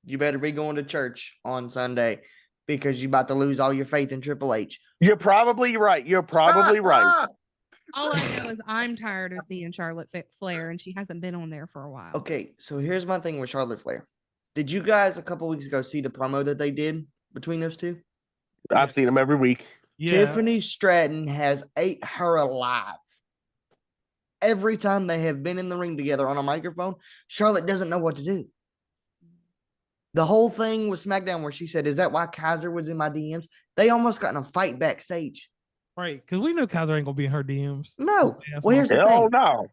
S4: You better be going to church on Sunday because you're about to lose all your faith in Triple H.
S5: You're probably right.
S3: All I know is I'm tired of seeing Charlotte Flair, and she hasn't been on there for a while.
S4: Okay, so here's my thing with Charlotte Flair. Did you guys a couple weeks ago see the promo that they did between those two?
S5: I've seen them every week.
S2: Yeah.
S4: Tiffany Stratton has ate her alive. Every time they have been in the ring together on a microphone, Charlotte doesn't know what to do. The whole thing with SmackDown where she said, "Is that why Kaiser was in my DMs?" They almost got in a fight backstage.
S2: Right, because we know Kaiser ain't going to be in her DMs.
S4: No. Well, here's the thing.
S5: Oh, no.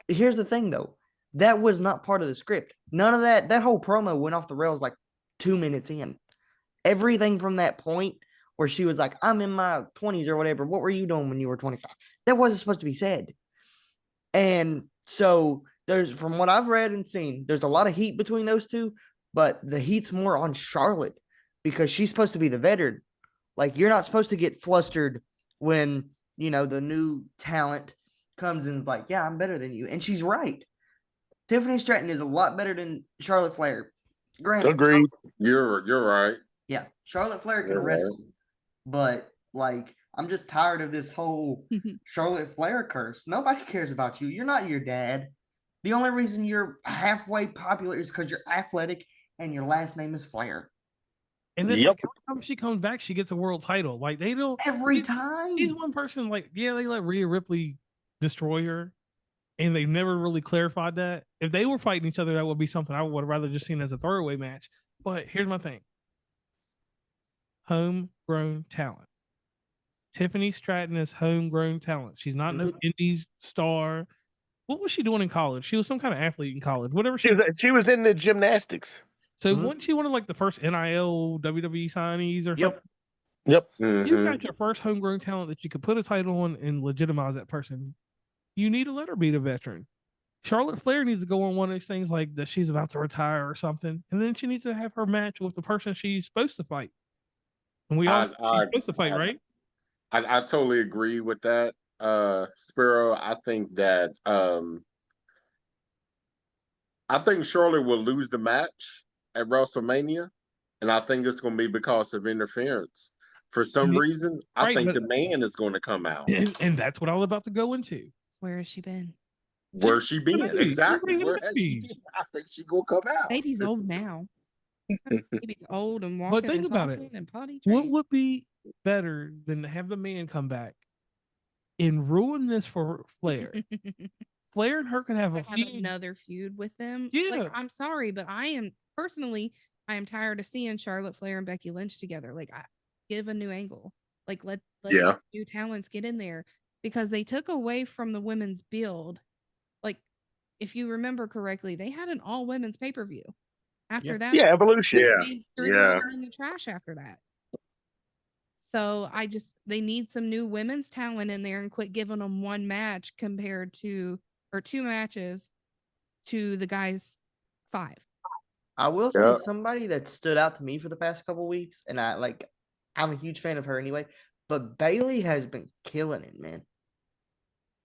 S4: Here's the thing, though. That was not part of the script. None of that. That whole promo went off the rails like 2 minutes in. Everything from that point where she was like, "I'm in my 20s or whatever. What were you doing when you were 25?" That wasn't supposed to be said. And so from what I've read and seen, there's a lot of heat between those two, but the heat's more on Charlotte because she's supposed to be the veteran. Like, you're not supposed to get flustered when, the new talent comes and is like, "Yeah, I'm better than you." And she's right. Tiffany Stratton is a lot better than Charlotte Flair. Granted.
S5: Agreed.
S6: You're right.
S4: Yeah, Charlotte Flair can wrestle, but I'm just tired of this whole Charlotte Flair curse. Nobody cares about you. You're not your dad. The only reason you're halfway popular is because you're athletic and your last name is Flair.
S2: And this, every time she comes back, she gets a world title. Like, they don't.
S4: Every time.
S2: She's one person, they let Rhea Ripley destroy her, and they've never really clarified that. If they were fighting each other, that would be something I would have rather just seen as a throwaway match. But here's my thing. Homegrown talent. Tiffany Stratton is homegrown talent. She's not no Indies star. What was she doing in college? She was some kind of athlete in college. Whatever
S5: she was in the gymnastics.
S2: So wasn't she one of the first NIL WWE signees or something?
S5: Yep.
S2: You got your first homegrown talent that you could put a title on and legitimize that person. You need to let her be the veteran. Charlotte Flair needs to go on one of these things like that she's about to retire or something, and then she needs to have her match with the person she's supposed to fight. And she's supposed to fight, right?
S6: I totally agree with that, Sparrow. I think that Charlotte will lose the match at WrestleMania, and I think it's going to be because of interference. For some reason, I think the man is going to come out,
S2: and that's what I was about to go into.
S3: Where has she been?
S6: Where's she been? Exactly. Where has she been? I think she's gonna come out.
S3: Baby's old now. Baby's old and walking.
S2: But think about it. What would be better than to have the man come back and ruin this for Flair? Flair and her could have
S3: another feud with them.
S2: Yeah.
S3: Like, I'm sorry, but I am tired of seeing Charlotte Flair and Becky Lynch together. Like, give a new angle. Like, let new talents get in there, because they took away from the women's build. Like, if you remember correctly, they had an all women's pay-per-view. After that,
S5: Evolution.
S3: They threw her in the trash after that. So they need some new women's talent in there and quit giving them one match compared to, or two matches to the guys' 5.
S4: I will say somebody that stood out to me for the past couple weeks, and I'm a huge fan of her anyway, but Bailey has been killing it, man.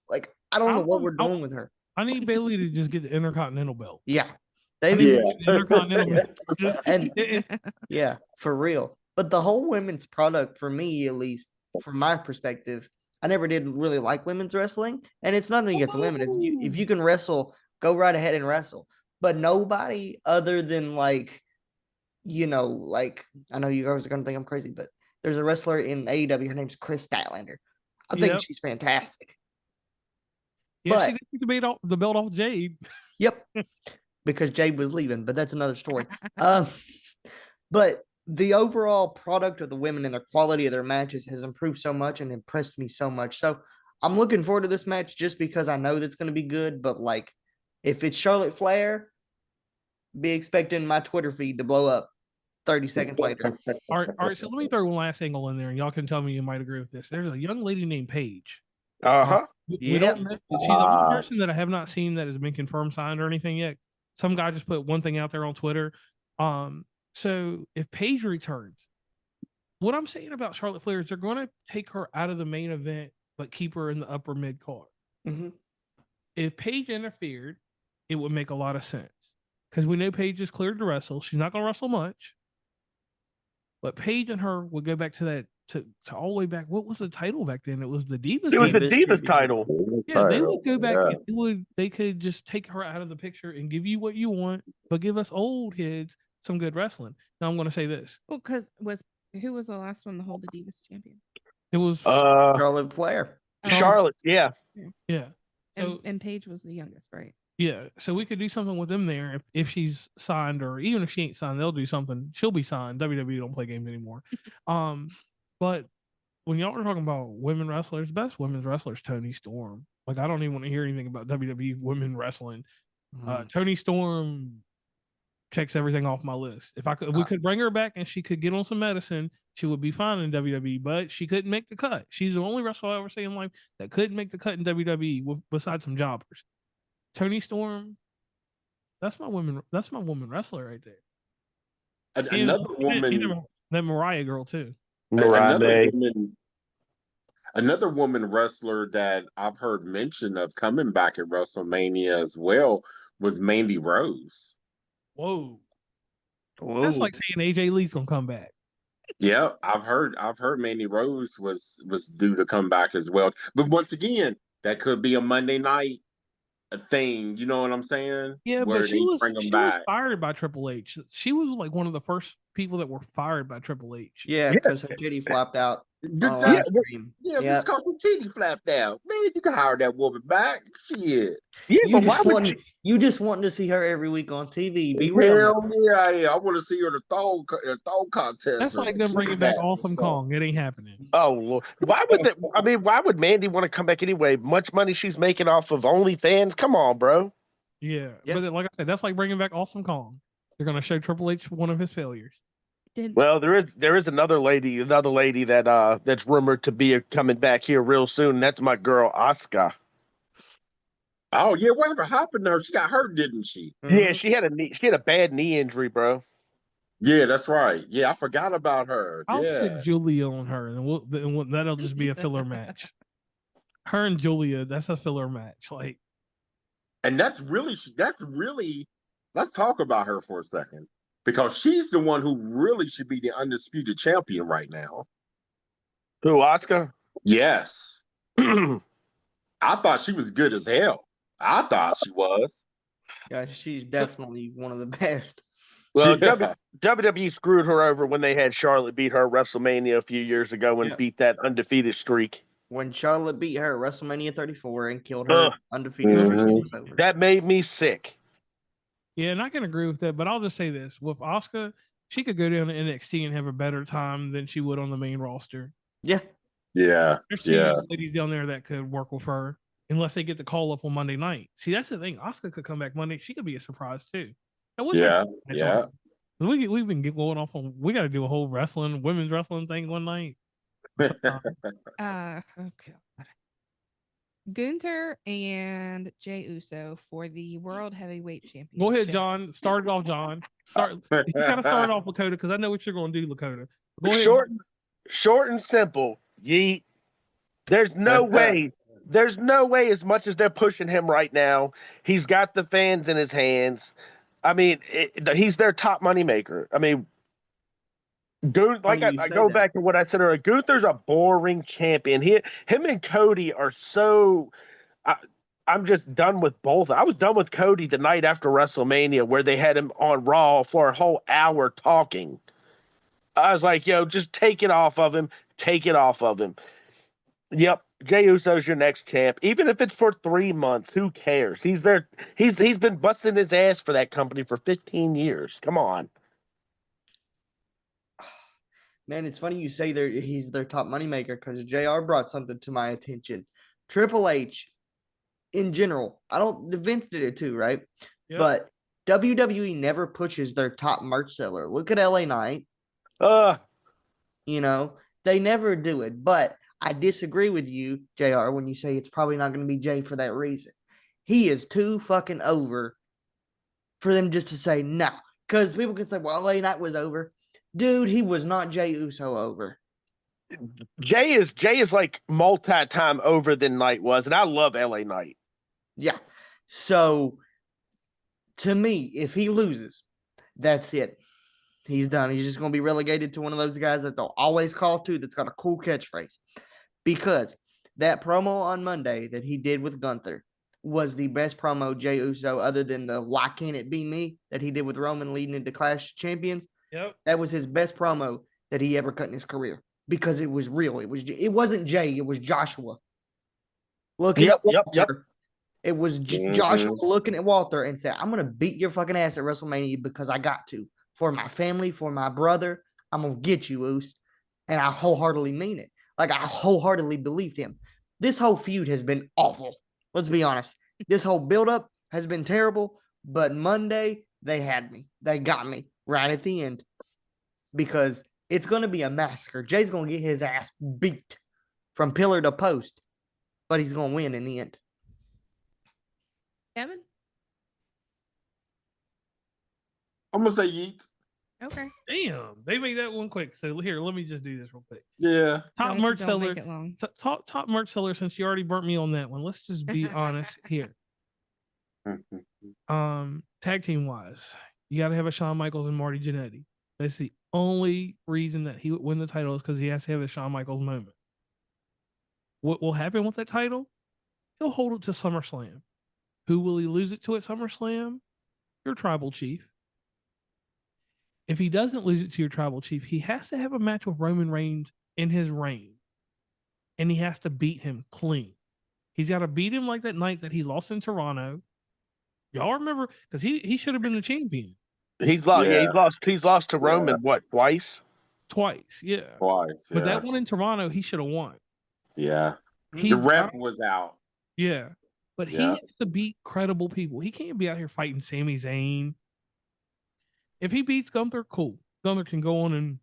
S4: Like, I don't know what we're doing with her.
S2: I need Bailey to just get the Intercontinental belt.
S4: Yeah.
S2: Intercontinental
S4: yeah, for real. But the whole women's product, for me, at least from my perspective, I never did really like women's wrestling. And it's nothing against women. If you can wrestle, go right ahead and wrestle. But nobody other than I know you guys are going to think I'm crazy, but there's a wrestler in AEW. Her name's Chris Statlander. I think she's fantastic.
S2: Yeah, but she did take the belt off Jade.
S4: Yep. Because Jade was leaving, but that's another story. But the overall product of the women and the quality of their matches has improved so much and impressed me so much. So I'm looking forward to this match just because I know that's going to be good. But if it's Charlotte Flair, be expecting my Twitter feed to blow up 30 seconds later.
S2: All right. So let me throw one last angle in there, and y'all can tell me you might agree with this. There's a young lady named Paige. We don't know. She's the only person that I have not seen that has been confirmed signed or anything yet. Some guy just put one thing out there on Twitter. So if Paige returns, what I'm saying about Charlotte Flair is they're going to take her out of the main event, but keep her in the upper mid card.
S4: Mm-hmm.
S2: If Paige interfered, it would make a lot of sense, because we know Paige is cleared to wrestle. She's not going to wrestle much, but Paige and her would go back to that. To all the way back, what was the title back then? It was the Divas.
S5: It was the Divas title.
S2: Yeah, they would go back. And they could just take her out of the picture and give you what you want, but give us old heads some good wrestling. Now I'm going to say this.
S3: Well, because who was the last one to hold the Divas champion?
S2: It was
S4: Charlotte Flair.
S5: Charlotte, yeah.
S3: And Paige was the youngest, right?
S2: Yeah, so we could do something with them there if she's signed, or even if she ain't signed, they'll do something. She'll be signed. WWE don't play games anymore. But when y'all were talking about women wrestlers, best women's wrestlers, Toni Storm. I don't even want to hear anything about WWE women wrestling. Toni Storm checks everything off my list. If we could bring her back and she could get on some medicine, she would be fine in WWE. But she couldn't make the cut. She's the only wrestler I ever seen in life that couldn't make the cut in WWE besides some jobbers. Toni Storm, that's my woman wrestler right there.
S6: Another woman,
S2: that Mariah girl too.
S6: Another woman wrestler that I've heard mention of coming back at WrestleMania as well was Mandy Rose.
S2: Whoa. That's like saying AJ Lee's gonna come back.
S6: Yeah, I've heard Mandy Rose was due to come back as well. But once again, that could be a Monday night thing. You know what I'm saying?
S2: Yeah, but she was fired by Triple H. She was one of the first people that were fired by Triple H.
S4: Yeah, because her titty flopped out.
S6: Because her titty flapped out. Man, you can hire that woman back. Shit.
S5: Yeah,
S4: you just wanting to see her every week on TV. Be real.
S6: Yeah. I want to see her in the thong contest.
S2: That's like them bringing back Awesome Kong. It ain't happening.
S5: Oh, Lord. Why would Mandy want to come back anyway? Much money she's making off of OnlyFans? Come on, bro.
S2: Yeah. But like I said, that's like bringing back Awesome Kong. They're going to show Triple H one of his failures.
S5: Well, there is another lady that that's rumored to be coming back here real soon. And that's my girl Asuka.
S6: Oh yeah, whatever happened to her? She got hurt, didn't she?
S5: Yeah, she had a bad knee injury, bro.
S6: Yeah, that's right. Yeah, I forgot about her.
S2: I'll
S6: Yeah.
S2: stick Julia on her, and that'll just be a filler match. Her and Julia, that's a filler match. Like,
S6: And that's really let's talk about her for a second. Because she's the one who really should be the undisputed champion right now.
S5: Who, Asuka?
S6: Yes. I thought she was good as hell. I thought she was.
S4: Yeah, she's definitely one of the best.
S5: Well,
S6: Yeah.
S5: WWE screwed her over when they had Charlotte beat her at WrestleMania a few years ago and beat that undefeated streak.
S4: When Charlotte beat her at WrestleMania 34 and killed her undefeated streak,
S6: Mhm.
S4: it was over.
S5: That made me sick.
S2: yeah, and I can agree with that, but I'll just say this: with Asuka, she could go down to NXT and have a better time than she would on the main roster.
S4: Yeah.
S6: Yeah.
S2: There's
S6: Yeah.
S2: some ladies down there that could work with her, unless they get the call up on Monday night. See, that's the thing. Asuka could come back Monday; she could be a surprise too. Now, what's
S6: Yeah.
S2: her-
S6: Yeah.
S2: We've been going off on. We got to do a whole women's wrestling thing one night.
S3: Okay. Gunther and Jey Uso for the World Heavyweight Championship.
S2: Go ahead, John. Start it off, John. You gotta start off, Lakota, because I know what you're going to do, Lakota. Go ahead.
S5: Short and simple. Yeet. There's no way. There's no way. As much as they're pushing him right now, he's got the fans in his hands. I mean, he's their top moneymaker. I mean, I go back to what I said earlier. Gunther's a boring champion. Him and Cody are so. I'm just done with both. I was done with Cody the night after WrestleMania, where they had him on Raw for a whole hour talking. I was like, yo, just take it off of him. Take it off of him. Yep. Jey Uso's your next champ. Even if it's for 3 months, who cares? He's there. He's been busting his ass for that company for 15 years. Come on.
S4: Man, it's funny you say he's their top moneymaker because JR brought something to my attention. Triple H, in general, Vince did it too, right?
S2: Yep.
S4: But WWE never pushes their top merch seller. Look at LA Knight. They never do it. But I disagree with you, JR, when you say it's probably not going to be Jay for that reason. He is too fucking over for them just to say no. Because people can say, well, LA Knight was over. Dude, he was not Jey Uso over.
S5: Jay is like multi-time over than Knight was, and I love LA Knight.
S4: Yeah. So, to me, if he loses, that's it. He's done. He's just going to be relegated to one of those guys that they'll always call to that's got a cool catchphrase. Because that promo on Monday that he did with Gunther was the best promo Jey Uso, other than the "Why Can't It Be Me" that he did with Roman leading into Clash of Champions.
S2: Yep.
S4: That was his best promo that he ever cut in his career because it was real. It wasn't Jay. It was Joshua. Looking at Walter. It was Joshua looking at Walter and said, I'm going to beat your fucking ass at WrestleMania because I got to. For my family, for my brother, I'm going to get you, Oos. And I wholeheartedly mean it. Like, I wholeheartedly believed him. This whole feud has been awful. Let's be honest. This whole buildup has been terrible. But Monday, they had me. They got me right at the end. Because it's going to be a massacre. Jay's going to get his ass beat from pillar to post. But he's going to win in the end.
S3: Kevin?
S6: I'm going to say yeet.
S3: Okay.
S2: Damn, they made that one quick. So here, let me just do this real quick.
S6: Yeah.
S2: Top merch seller.
S3: Make it long.
S2: Top merch seller. Since you already burnt me on that one, let's just be honest here. Tag team wise, you got to have a Shawn Michaels and Marty Jannetty. That's the only reason that he would win the title is because he has to have a Shawn Michaels moment. What will happen with that title? He'll hold it to SummerSlam. Who will he lose it to at SummerSlam? Your tribal chief. If he doesn't lose it to your tribal chief, he has to have a match with Roman Reigns in his reign. And he has to beat him clean. He's got to beat him like that night that he lost in Toronto. Y'all remember? Because he should have been the champion.
S5: He's lost. Yeah, he's lost to Roman, what, twice?
S2: Twice, yeah.
S6: Twice.
S2: But that one in Toronto, he should have won.
S6: Yeah. The ref was out.
S2: Yeah. But he has to beat credible people. He can't be out here fighting Sami Zayn. If he beats Gunther, cool. Gunther can go on and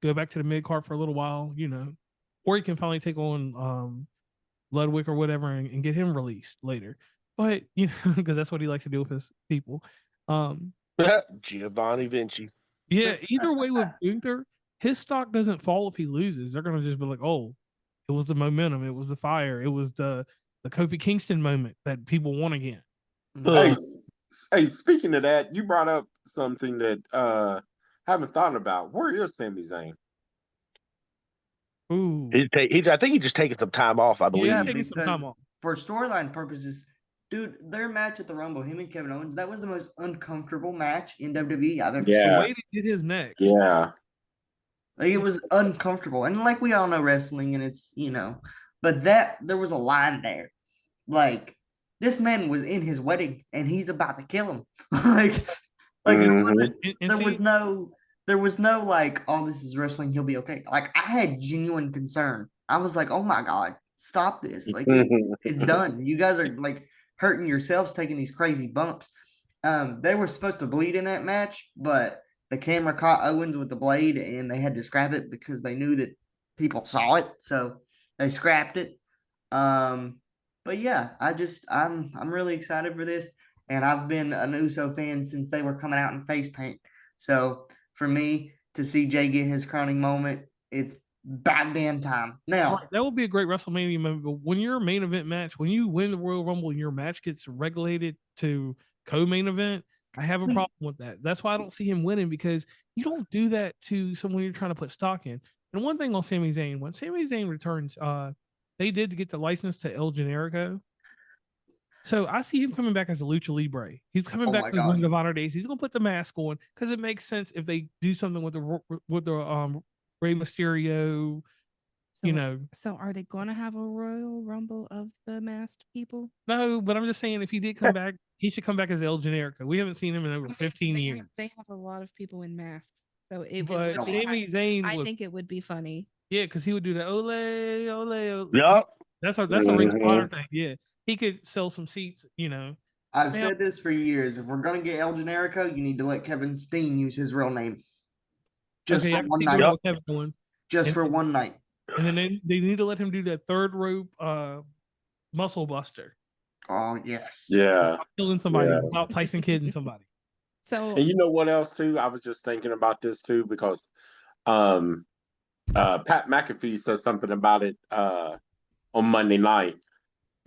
S2: go back to the mid card for a little while, you know, or he can finally take on Ludwig or whatever and get him released later. But you know, because that's what he likes to do with his people.
S5: Giovanni Vinci.
S2: Yeah, either way with Gunther, his stock doesn't fall if he loses. They're gonna just be like, oh, it was the momentum, it was the fire, it was the Kofi Kingston moment that people want again.
S6: Hey, speaking of that, you brought up something that I haven't thought about. Where is Sami Zayn?
S2: Ooh,
S5: I think he's just taking some time off. I believe.
S2: yeah,
S4: Yeah,
S2: he's taking some time off.
S4: For storyline purposes, dude, their match at the Rumble, him and Kevin Owens, that was the most uncomfortable match in WWE I've ever
S2: The
S6: Yeah.
S2: way they did his neck.
S6: Yeah.
S4: Like, it was uncomfortable. And like we all know wrestling, and it's, you know, but there was a line there. Like, this man was in his wedding and he's about to kill him. like it wasn't, there was no like, oh, this is wrestling, he'll be okay. Like, I had genuine concern. I was like, oh my God, stop this. Like, it's done. You guys are like hurting yourselves taking these crazy bumps. They were supposed to bleed in that match, but the camera caught Owens with the blade and they had to scrap it because they knew that people saw it. So they scrapped it. But yeah, I'm really excited for this. And I've been an Uso fan since they were coming out in face paint. So for me to see Jay get his crowning moment, it's about damn time. Now,
S2: that will be a great WrestleMania moment. But when your main event match, when you win the Royal Rumble and your match gets regulated to co-main event, I have a problem with that. That's why I don't see him winning, because you don't do that to someone you're trying to put stock in. And one thing on Sami Zayn, when Sami Zayn returns, they did get the license to El Generico. So I see him coming back as a Lucha Libre. He's coming back to the Ring of Honor days. He's gonna put the mask on because it makes sense if they do something with the Rey Mysterio.
S3: So,
S2: you know.
S3: So are they going to have a Royal Rumble of the masked people?
S2: No, but I'm just saying if he did come back, he should come back as El Generico. We haven't seen him in over 15 years.
S3: They have a lot of people in masks, so it
S2: but
S3: would
S2: Sami Zayn,
S3: I think it would be funny.
S2: Yeah, because he would do the ole, ole, ole.
S5: Yep.
S2: That's a Ring of Honor thing. Yeah, he could sell some seats. You know,
S4: I've said this for years. If we're gonna get El Generico, you need to let Kevin Steen use his real name. Just for one night. Just for one night.
S2: And then they need to let him do that third rope muscle buster.
S4: Oh yes.
S6: Yeah.
S2: Killing somebody without Tyson kidding somebody.
S3: So,
S6: and you know what else too? I was just thinking about this too, because Pat McAfee said something about it on Monday night.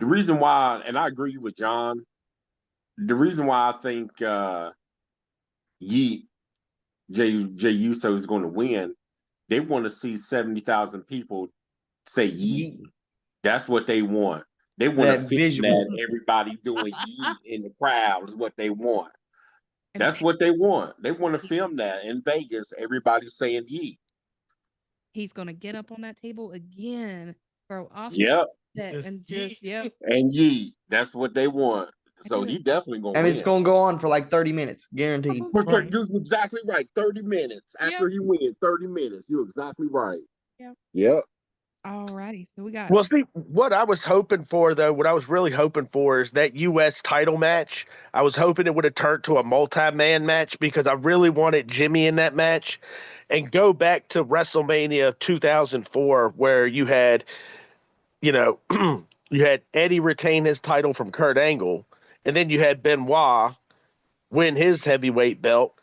S6: The reason why, and I agree with John, the reason why I think Jay Uso is going to win, they want to see 70,000 people say yeet. That's what they want. They want to feel that everybody doing yeet in the crowd is what they want. That's what they want. They want to film that in Vegas. Everybody's saying yeet.
S3: He's going to get up on that table again, throw off and just
S6: and yeet. That's what they want. So he definitely going to win.
S4: And it's going to go on for like 30 minets, guaranteed.
S6: You're exactly right. 30 minutes after he wins. 30 minutes. You're exactly right. Yep.
S3: Alrighty, so we got.
S5: Well, see, what I was hoping for, though, what I was really hoping for is that U.S. title match. I was hoping it would have turned to a multi-man match because I really wanted Jimmy in that match, and go back to WrestleMania 2004 where you had, you had Eddie retain his title from Kurt Angle, and then you had Benoit win his heavyweight belt.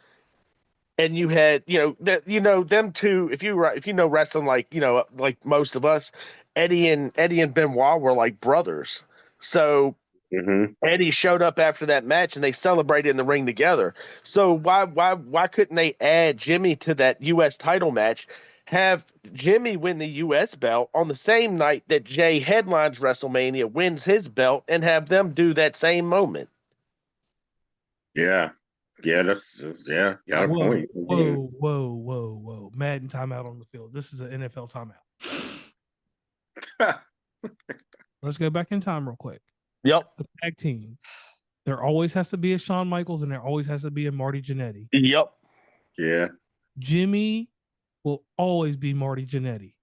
S5: And you had, them two. If you know wrestling, like most of us, Eddie and Benoit were like brothers. So Eddie showed up after that match, and they celebrated in the ring together. So why couldn't they add Jimmy to that U.S. title match? Have Jimmy win the U.S. belt on the same night that Jay headlines WrestleMania, wins his belt, and have them do that same moment.
S6: Yeah. Yeah, that's just got a point.
S2: Whoa. Madden timeout on the field. This is an NFL timeout. Let's go back in time real quick.
S5: Yep.
S2: The tag team. There always has to be a Shawn Michaels and there always has to be a Marty Jannetty.
S5: Yep.
S6: Yeah.
S2: Jimmy will always be Marty Jannetty.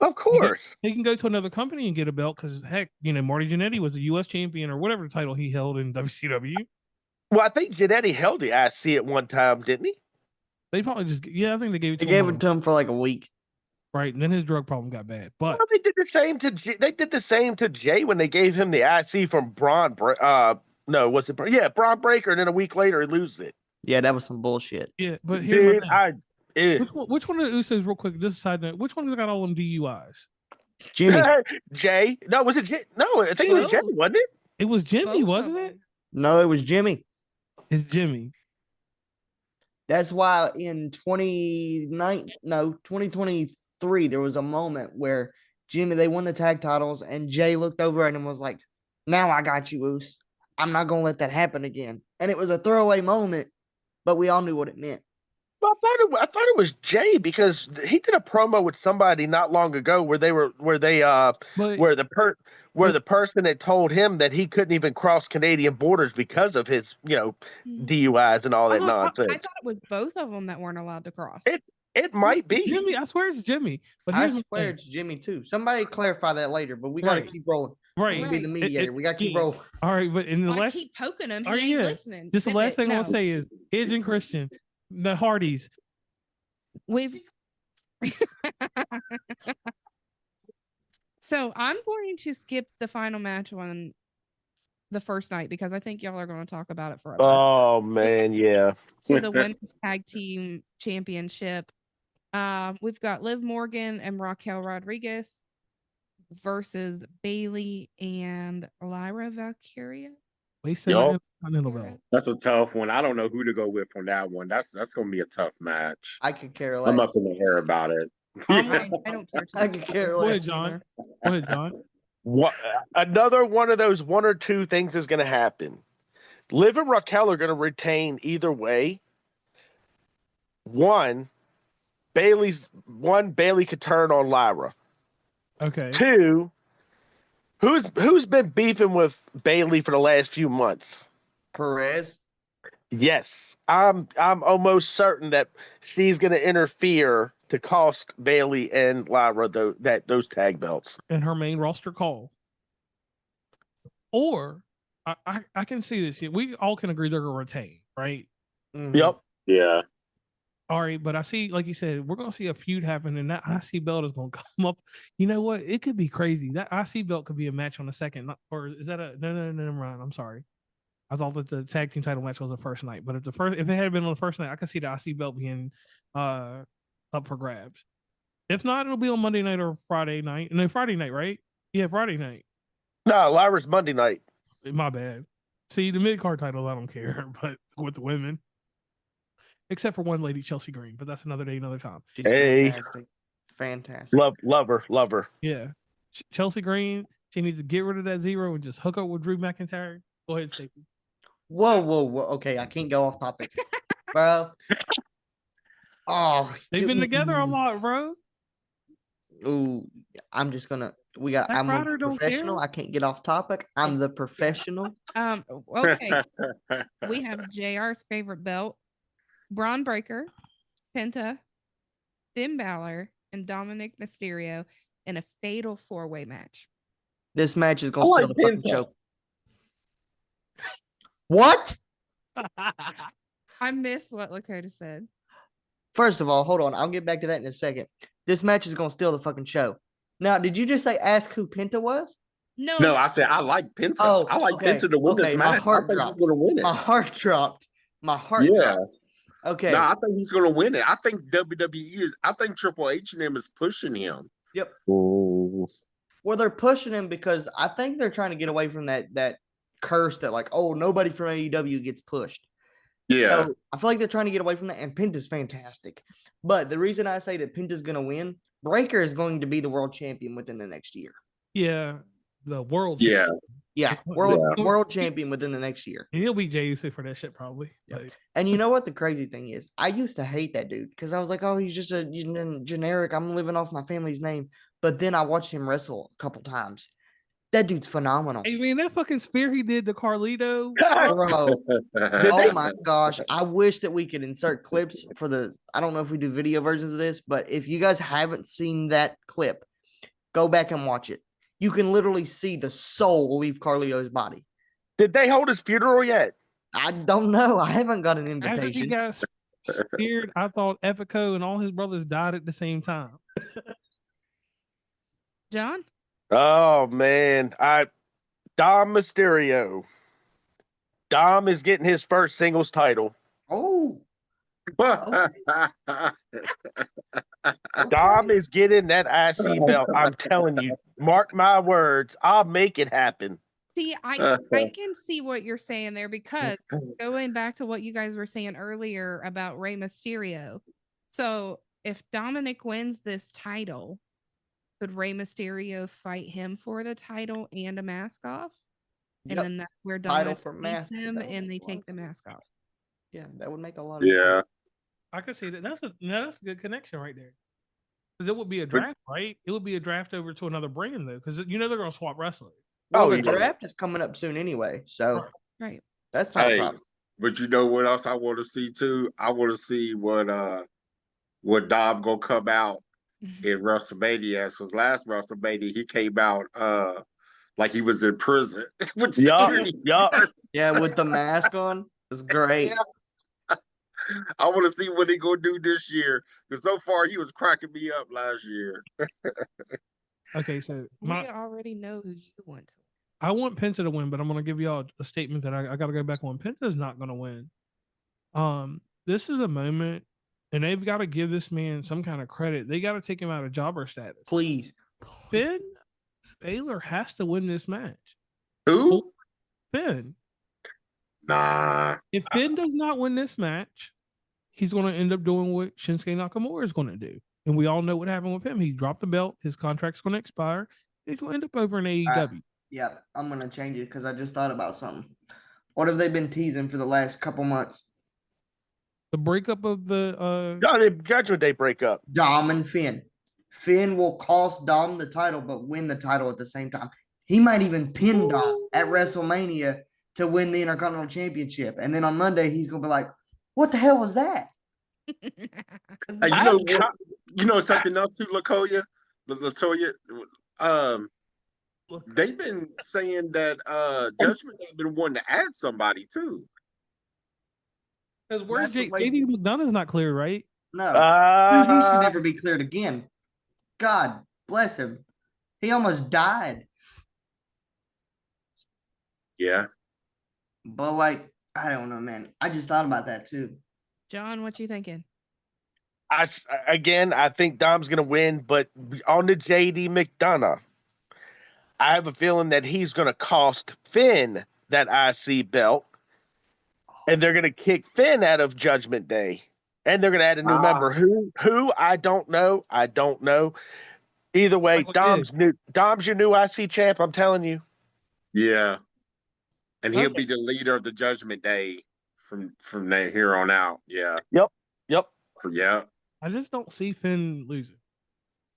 S5: Of course.
S2: He can go to another company and get a belt because, heck, Marty Jannetty was a U.S. champion or whatever title he held in WCW.
S5: Well, I think Jannetty held the IC at one time, didn't he?
S2: They probably just I think they gave it to
S4: They gave
S2: him.
S4: it to him for like a week.
S2: Right, and then his drug problem got bad. But
S5: they did the same to Jay when they gave him the IC from Braun. No, was it? Yeah, Braun Breaker, and then a week later he loses it.
S4: Yeah, that was some bullshit.
S2: Yeah, but here's my
S5: thing.
S2: Which one of the Usos, real quick, just a side note, which one has got all them DUIs?
S4: Jimmy.
S5: Jay? No, was it Jay? No, I think it was Jimmy, wasn't it?
S2: It was Jimmy,
S3: Both
S2: wasn't
S3: of
S2: it?
S3: them.
S4: No, it was Jimmy.
S2: It's Jimmy.
S4: That's why in 2023, there was a moment where they won the tag titles, and Jay looked over at him and was like, "Now I got you, Oos. I'm not going to let that happen again." And it was a throwaway moment, but we all knew what it meant.
S5: I thought it was Jay because he did a promo with somebody not long ago where the person had told him that he couldn't even cross Canadian borders because of his, DUIs and all that nonsense.
S3: I thought it was both of them that weren't allowed to cross.
S5: It might be
S2: Jimmy. I swear it's Jimmy. But
S4: I swear it's Jimmy too. Somebody clarify that later, but we got to keep rolling.
S2: Right.
S4: We'll be the mediator. We got to keep rolling.
S2: All right, but in the
S3: I
S2: last,
S3: keep poking him. He ain't listening.
S2: Just the last thing I want to say is Edge and Christian, the Hardys.
S3: So I'm going to skip the final match on the first night because I think y'all are going to talk about it forever.
S5: Oh man, yeah.
S3: So the women's tag team championship. We've got Liv Morgan and Raquel Rodriguez versus Bailey and Lyra Valkyria.
S6: That's a tough one. I don't know who to go with on that one. That's gonna be a tough match.
S4: I could care less.
S6: I'm up in the air about it.
S3: I don't care.
S4: I could care less.
S2: Go ahead, John.
S5: Another one of those one or two things is going to happen. Liv and Raquel are going to retain either way. One, Bailey could turn on Lyra.
S2: Okay.
S5: Two, who's been beefing with Bailey for the last few months?
S4: Perez.
S5: Yes, I'm almost certain that she's going to interfere to cost Bailey and Lyra those tag belts
S2: and her main roster call. Or I can see this. We all can agree they're going to retain, right?
S4: Mm-hmm.
S5: Yep.
S6: Yeah.
S2: All right, but I see, like you said, we're going to see a feud happen, and that IC belt is going to come up. You know what? It could be crazy. That IC belt could be a match on the second, or is that no, never mind. I'm sorry. I thought that the tag team title match was the first night, but if it had been on the first night, I could see the IC belt being up for grabs. If not, it'll be on Monday night or Friday night. No, Friday night, right? Yeah, Friday night.
S5: No, Lyra's Monday night.
S2: My bad. See, the mid-card titles, I don't care, but with the women. Except for one lady, Chelsea Green, but that's another day, another time.
S4: She's fantastic.
S5: Love her.
S2: Yeah. Chelsea Green, she needs to get rid of that zero and just hook up with Drew McIntyre. Go ahead, Stacey.
S4: Whoa. Okay, I can't go off topic. Bro. Oh.
S2: They've been together a lot, bro.
S4: Ooh, I'm just gonna. I'm a professional. I can't get off topic. I'm the professional.
S3: Okay. We have JR's favorite belt: Braun Breaker, Penta, Finn Balor, and Dominic Mysterio in a fatal 4-way match.
S4: This match is gonna steal the fucking show. What?
S3: I missed what Lakota said.
S4: First of all, hold on. I'll get back to that in a second. This match is gonna steal the fucking show. Now, did you just say ask who Penta was?
S3: No,
S6: I said I like Penta.
S4: Oh,
S6: I like Penta to win this match.
S4: My heart dropped.
S6: He's gonna win it.
S4: My heart dropped. Dropped. Okay.
S6: No, I think he's gonna win it. I think WWE is. I think Triple H and them is pushing him.
S4: Yep.
S6: Ooh.
S4: Well, they're pushing him because I think they're trying to get away from that curse that nobody from AEW gets pushed.
S6: Yeah.
S4: So I feel like they're trying to get away from that, and Penta's fantastic. But the reason I say that Penta's going to win, Breaker is going to be the world champion within the next year.
S2: Yeah, the world.
S6: Yeah.
S4: Yeah, world champion within the next year.
S2: And he'll be Jey Uso for that shit probably.
S4: Yep. And you know what the crazy thing is? I used to hate that dude because I was like, oh, he's just a generic. I'm living off my family's name. But then I watched him wrestle a couple times. That dude's phenomenal.
S2: Hey, man, that fucking spear he did to Carlito.
S4: Bro. Oh, my gosh. I wish that we could insert clips for I don't know if we do video versions of this, but if you guys haven't seen that clip, go back and watch it. You can literally see the soul leave Carlito's body.
S5: Did they hold his funeral yet?
S4: I don't know. I haven't got an invitation.
S2: After he got scared. I thought Epico and all his brothers died at the same time.
S3: John?
S5: Oh man, Dom Mysterio. Dom is getting his first singles title.
S4: Oh,
S5: Dom is getting that IC belt. I'm telling you, mark my words. I'll make it happen.
S3: See, I can see what you're saying there, because going back to what you guys were saying earlier about Rey Mysterio. So if Dominic wins this title, could Rey Mysterio fight him for the title and a mask off? And
S4: Yep.
S3: then that's where
S4: Title
S3: Dominic
S4: for
S3: beats
S4: mask.
S3: him
S4: That would
S3: and they
S4: make a lot
S3: take
S4: of
S3: the
S4: sense.
S3: mask off.
S4: Yeah, that would make a lot of sense.
S6: Yeah.
S2: I could see that. That's a good connection right there. Because it would be a draft, right? It would be a draft over to another brand, though, because they're going to swap wrestlers.
S4: Well, the
S5: yeah.
S4: draft is coming up soon anyway, so
S3: Right.
S4: that's not a
S6: Hey,
S4: problem.
S6: but you know what else I want to see too? I want to see what Dom gonna come out in WrestleMania. Because last WrestleMania he came out like he was in prison with security.
S4: Yeah, with the mask on, it's great.
S6: Yeah. I want to see what he gonna do this year. Because so far he was cracking me up last year.
S2: Okay, so
S3: We already know who you want to.
S2: I want Penta to win, but I'm going to give y'all a statement that I got to go back on. Penta's not going to win. This is a moment, and they've got to give this man some kind of credit. They got to take him out of jobber status.
S4: Please.
S2: Finn Balor has to win this match.
S6: Who?
S2: Finn.
S6: Nah.
S2: If Finn does not win this match, he's going to end up doing what Shinsuke Nakamura is going to do. And we all know what happened with him. He dropped the belt. His contract's going to expire. He's going to end up over in AEW.
S4: Yeah, I'm going to change it because I just thought about something. What have they been teasing for the last couple months?
S2: The breakup of the
S5: Judgment Day breakup.
S4: Dom and Finn. Finn will cost Dom the title, but win the title at the same time. He might even pin Dom at WrestleMania to win the Intercontinental Championship. And then on Monday, he's going to be like, what the hell was that?
S6: Hey, you know something else too, Latoya? They've been saying that Judgment has been wanting to add somebody too.
S2: Because where's JD McDonough's not clear, right?
S4: No. Dude, he should never be cleared again. God bless him. He almost died.
S6: Yeah.
S4: But like, I don't know, man. I just thought about that too.
S3: John, what you thinking?
S5: I think Dom's going to win, but on the JD McDonough, I have a feeling that he's going to cost Finn that IC belt, and they're going to kick Finn out of Judgment Day, and they're going to add a new member. Who? I don't know. Either way, Dom's your new IC champ. I'm telling you.
S6: Yeah. And he'll be the leader of the Judgment Day from here on out. Yeah.
S5: Yep.
S6: Yeah.
S2: I just don't see Finn losing.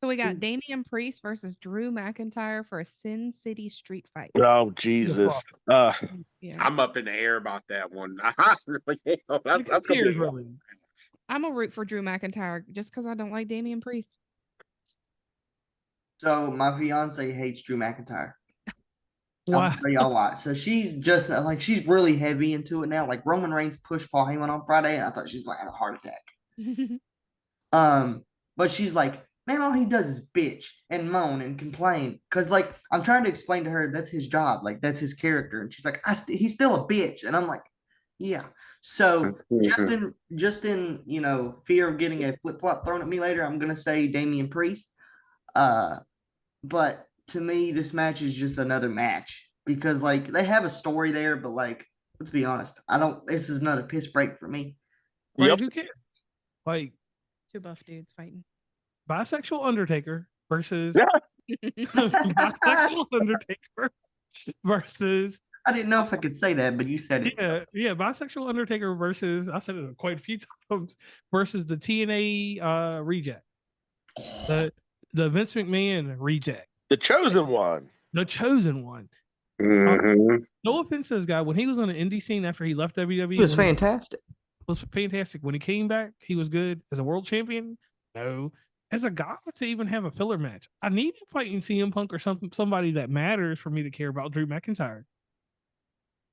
S3: So we got Damian Priest versus Drew McIntyre for a Sin City street fight.
S5: Oh, Jesus.
S3: Yeah.
S6: I'm up in the air about that one. That's gonna be
S2: really.
S3: I'm a root for Drew McIntyre just because I don't like Damian Priest.
S4: So my fiance hates Drew McIntyre.
S2: Why?
S4: I'll tell y'all why. So she's just like, she's really heavy into it now. Like Roman Reigns pushed Paul Heyman on Friday, and I thought she was going to have a heart attack. But she's like, man, all he does is bitch and moan and complain. Cause like, I'm trying to explain to her that's his job, like that's his character, and she's like, he's still a bitch, and I'm like, yeah. So just in fear of getting a flip flop thrown at me later, I'm gonna say Damian Priest. But to me, this match is just another match because like they have a story there, but like, let's be honest, this is another piss break for me.
S2: Right, who cares? Like,
S3: two buff dudes fighting.
S2: Bisexual Undertaker versus bisexual Undertaker versus.
S4: I didn't know if I could say that, but you said it.
S2: Yeah. Bisexual Undertaker versus. I said it quite a few times. Versus the TNA reject, the Vince McMahon reject,
S5: the chosen one.
S6: Mm-hmm.
S2: No offense to this guy. When he was on the indie scene after he left WWE,
S4: he was fantastic.
S2: When he came back, he was good as a world champion. No, as a guy to even have a filler match, I need him fighting CM Punk or somebody that matters for me to care about Drew McIntyre.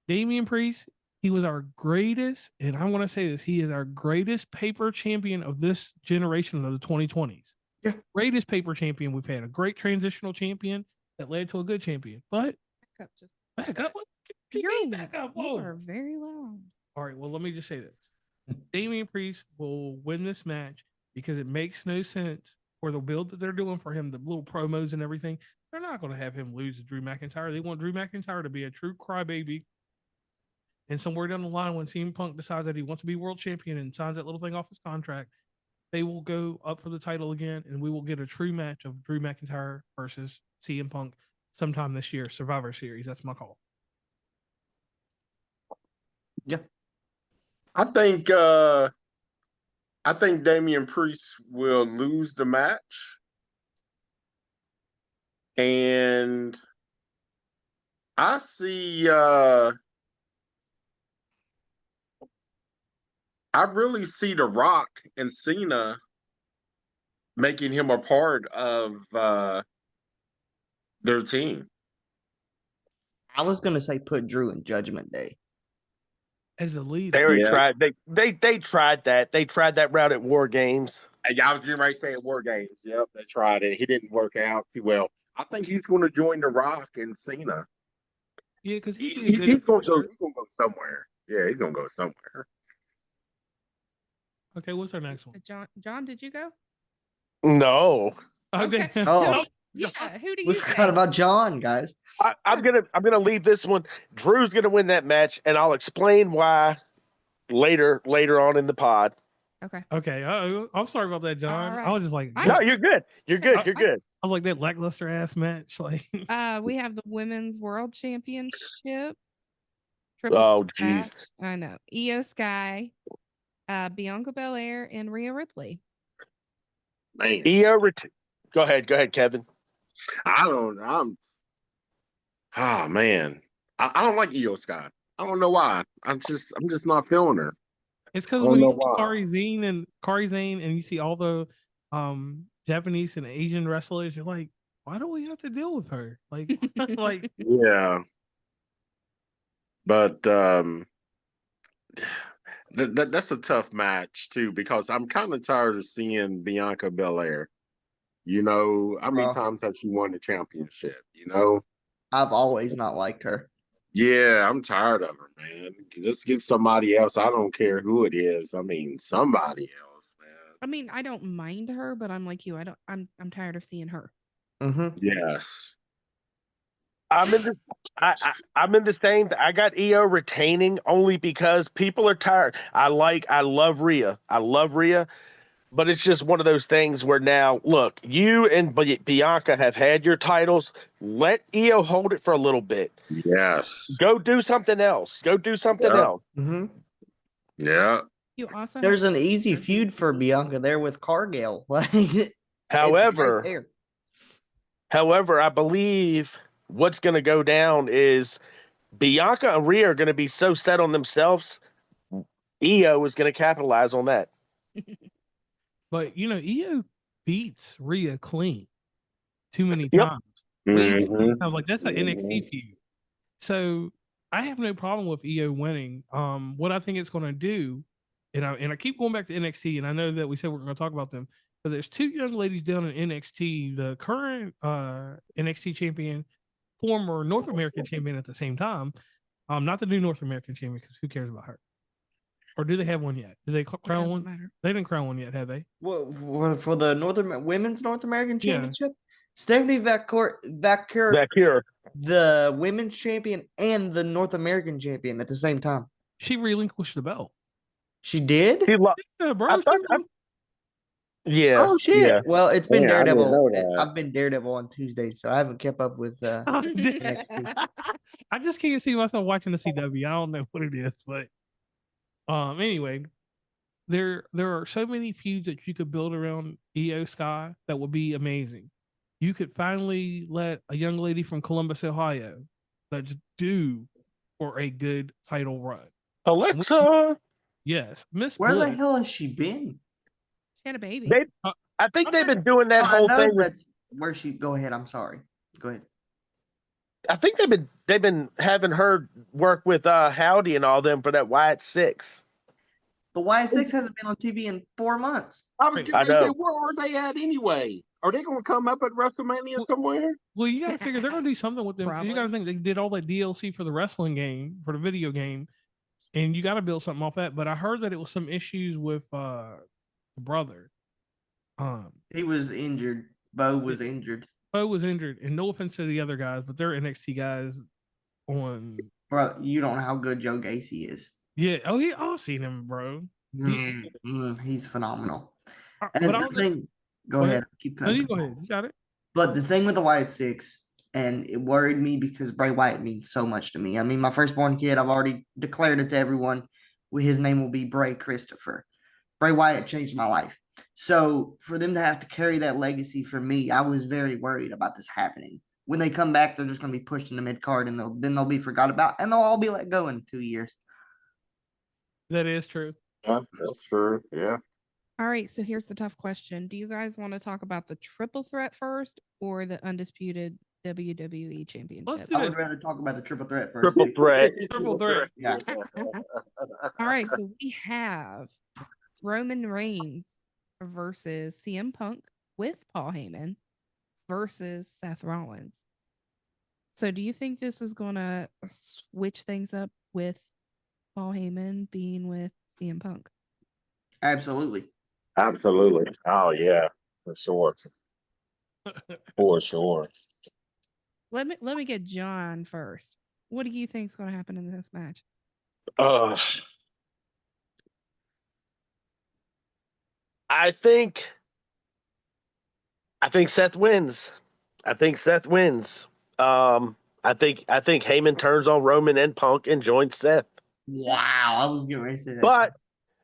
S2: Damian Priest, He was our greatest, and I want to say this, he is our greatest paper champion of this generation of the 2020s.
S4: Yeah.
S2: Greatest paper champion we've had. A great transitional champion that led to a good champion. But back up. Back up.
S3: You are very loud.
S2: All right, well, let me just say this. Damian Priest will win this match because it makes no sense for the build that they're doing for him, the little promos and everything. They're not going to have him lose to Drew McIntyre. They want Drew McIntyre to be a true crybaby. And somewhere down the line, when CM Punk decides that he wants to be world champion and signs that little thing off his contract, they will go up for the title again, and we will get a true match of Drew McIntyre versus CM Punk sometime this year, Survivor Series. That's my call.
S4: Yeah.
S6: I think Damian Priest will lose the match. And I see I really see The Rock and Cena making him a part of their team.
S4: I was gonna say put Drew in Judgment Day.
S2: As a leader.
S5: They already tried. They tried that. They tried that route at War Games.
S6: I was getting ready to say at War Games. Yep, they tried it. He didn't work out too well. I think he's going to join The Rock and Cena.
S2: Yeah, because
S6: he's going to go somewhere. Yeah, he's going to go somewhere.
S2: Okay, what's our next one?
S3: John, did you go?
S5: No.
S3: Okay.
S4: Oh,
S3: Who do you
S4: we
S3: say?
S4: forgot about John, guys.
S5: I'm gonna leave this one. Drew's gonna win that match, and I'll explain why later on in the pod.
S3: Okay.
S2: I'm sorry about that, John.
S3: All right.
S2: I was just like,
S5: No, you're good. You're good. You're good.
S2: I was like that lackluster ass match. Like,
S3: We have the Women's World Championship.
S5: Oh,
S3: match.
S5: jeez.
S3: I know. Io Sky, Bianca Belair, and Rhea Ripley.
S6: Man,
S5: Go ahead, Kevin.
S6: Oh man, I don't like Io Sky. I don't know why. I'm just not feeling her.
S2: it's because when you see Kairi Sane and you see all the Japanese and Asian wrestlers, you're like, why do we have to deal with her? Like, like
S6: Yeah, but that's a tough match too, because I'm kind of tired of seeing Bianca Belair. You know, how many times has she won the championship? You know,
S4: I've always not liked her.
S6: yeah, I'm tired of her, man. Just give somebody else. I don't care who it is. I mean, somebody else, man.
S3: I mean, I don't mind her, but I'm like you. I'm tired of seeing her.
S4: Mm-hmm.
S6: Yes.
S5: I'm in the same. I got Io retaining only because people are tired. I love Rhea. But it's just one of those things where now, look, you and Bianca have had your titles. Let Io hold it for a little bit.
S6: Yes.
S5: Go do something else.
S4: Mm-hmm.
S6: Yeah.
S3: You also
S4: There's an easy feud for Bianca there with Cargill. Like,
S5: However,
S4: it's right there.
S5: However, I believe what's going to go down is Bianca and Rhea are going to be so set on themselves. Io is going to capitalize on that.
S2: but you know, Io beats Rhea clean too many times.
S6: Mhm.
S2: I was like, that's an NXT feud. So I have no problem with Io winning. What I think it's going to do, and I keep going back to NXT, and I know that we said we're going to talk about them, but there's two young ladies down in NXT, the current NXT champion, former North American champion at the same time. Not the new North American champion, because who cares about her? Or do they have one yet? Did they crown one?
S3: Matter.
S2: They didn't crown one yet, have they?
S4: Well, for the women's North American
S2: Yeah.
S4: Championship, Stephanie Vacur, the women's champion and the North American champion at the same time.
S2: She relinquished the belt.
S4: She did?
S2: Yeah, bro.
S5: Yeah.
S4: Oh shit!
S5: Yeah.
S4: Well, it's been
S6: Yeah, I didn't know
S4: Daredevil.
S6: that.
S4: I've been Daredevil on Tuesday, so I haven't kept up with NXT.
S2: I just can't see myself watching the CW. I don't know what it is, but anyway, there are so many feuds that you could build around Io Sky that would be amazing. You could finally let a young lady from Columbus, Ohio, let's do for a good title run.
S5: Alexa.
S2: Yes, Miss
S4: Where the
S2: Bliss.
S4: hell has she been?
S3: She had a baby.
S5: I think they've been doing that
S4: I
S5: whole
S4: know
S5: thing with
S4: that's where she. Go ahead. I'm sorry. Go ahead.
S5: I think they've been having her work with Howdy and all them for that Wyatt 6.
S4: The Wyatt 6 hasn't been on TV in 4 months.
S6: I was
S5: I
S6: going to say,
S5: know.
S6: where are they at anyway? Are they going to come up at WrestleMania somewhere?
S2: Well, you got to figure they're going to do something with them. 'Cause you got to
S3: Probably.
S2: think they did all that DLC for the wrestling game, for the video game, and you got to build something off that. But I heard that it was some issues with the brother.
S4: He was injured. Bo was injured.
S2: Bo was injured, and no offense to the other guys, but they're NXT guys on.
S4: Bro, you don't know how good Joe Gacy is.
S2: Yeah. Oh, I've seen him, bro.
S4: He's phenomenal.
S2: But
S4: And
S2: I
S4: the
S2: was
S4: thing, go
S2: go
S4: ahead.
S2: ahead.
S4: Keep
S2: No,
S4: cutting.
S2: you go ahead. You got it.
S4: But the thing with the Wyatt 6, and it worried me because Bray Wyatt means so much to me. I mean, my firstborn kid, I've already declared it to everyone. His name will be Bray Christopher. Bray Wyatt changed my life. So for them to have to carry that legacy for me, I was very worried about this happening. When they come back, they're just going to be pushed in the mid card, and then they'll be forgot about, and they'll all be let go in 2 years.
S2: That is true.
S6: Yeah, that's true. Yeah.
S3: All right, so here's the tough question. Do you guys want to talk about the triple threat first or the undisputed WWE championship?
S2: Let's do
S4: I
S2: it.
S4: would rather talk about the triple threat first.
S5: Triple threat.
S2: Triple threat.
S4: Yeah.
S3: All right, so we have Roman Reigns versus CM Punk with Paul Heyman versus Seth Rollins. So do you think this is going to switch things up with Paul Heyman being with CM Punk?
S4: Absolutely.
S6: Absolutely. Oh, yeah, for sure. For sure.
S3: Let me get John first. What do you think is going to happen in this match?
S5: I think Seth wins. I think Heyman turns on Roman and Punk and joins Seth.
S4: Wow. I was getting ready to say that.
S5: But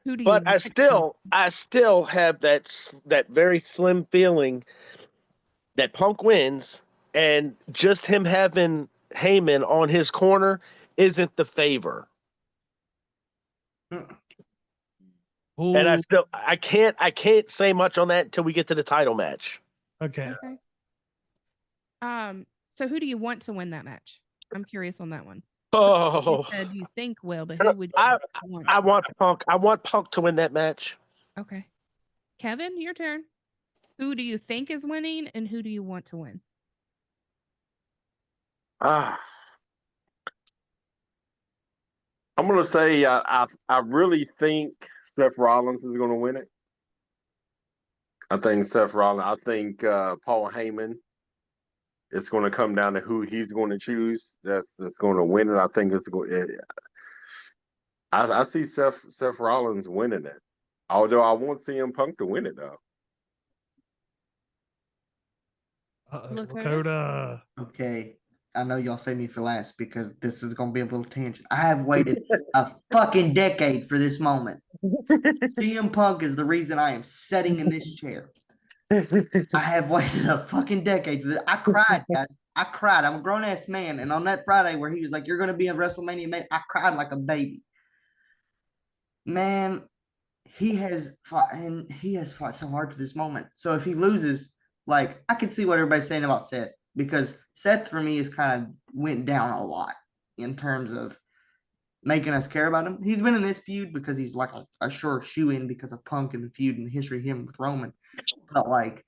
S3: Who do you
S5: But
S3: want
S5: I still have that very slim feeling that Punk wins, and just him having Heyman on his corner isn't the favor.
S2: Ooh,
S5: And I can't say much on that until we get to the title match.
S2: okay.
S3: So who do you want to win that match? I'm curious on that one.
S5: Oh,
S3: You said you think will, but who would you want?
S5: I want Punk. I want Punk to win that match.
S3: Okay. Kevin, your turn. Who do you think is winning and who do you want to win?
S6: I'm gonna say I really think Seth Rollins is gonna win it. I think Seth Rollins. I think Paul Heyman. It's going to come down to who he's going to choose. That's going to win it. I think it's going. I see Seth Rollins winning it. Although I won't see CM Punk to win it though.
S2: Lakota.
S4: Okay. I know y'all say me for last because this is going to be a little tangent. I have waited a fucking decade for this moment. CM Punk is the reason I am sitting in this chair. I have waited a fucking decade for this. I cried, guys. I cried. I'm a grown ass man. And on that Friday where he was like, "You're going to be a WrestleMania man," I cried like a baby. Man, he has fought so hard for this moment. So if he loses, like, I can see what everybody's saying about Seth, because Seth for me is kind of went down a lot in terms of making us care about him. He's been in this feud because he's like a sure shoe-in because of Punk and the feud and the history of him with Roman. But like,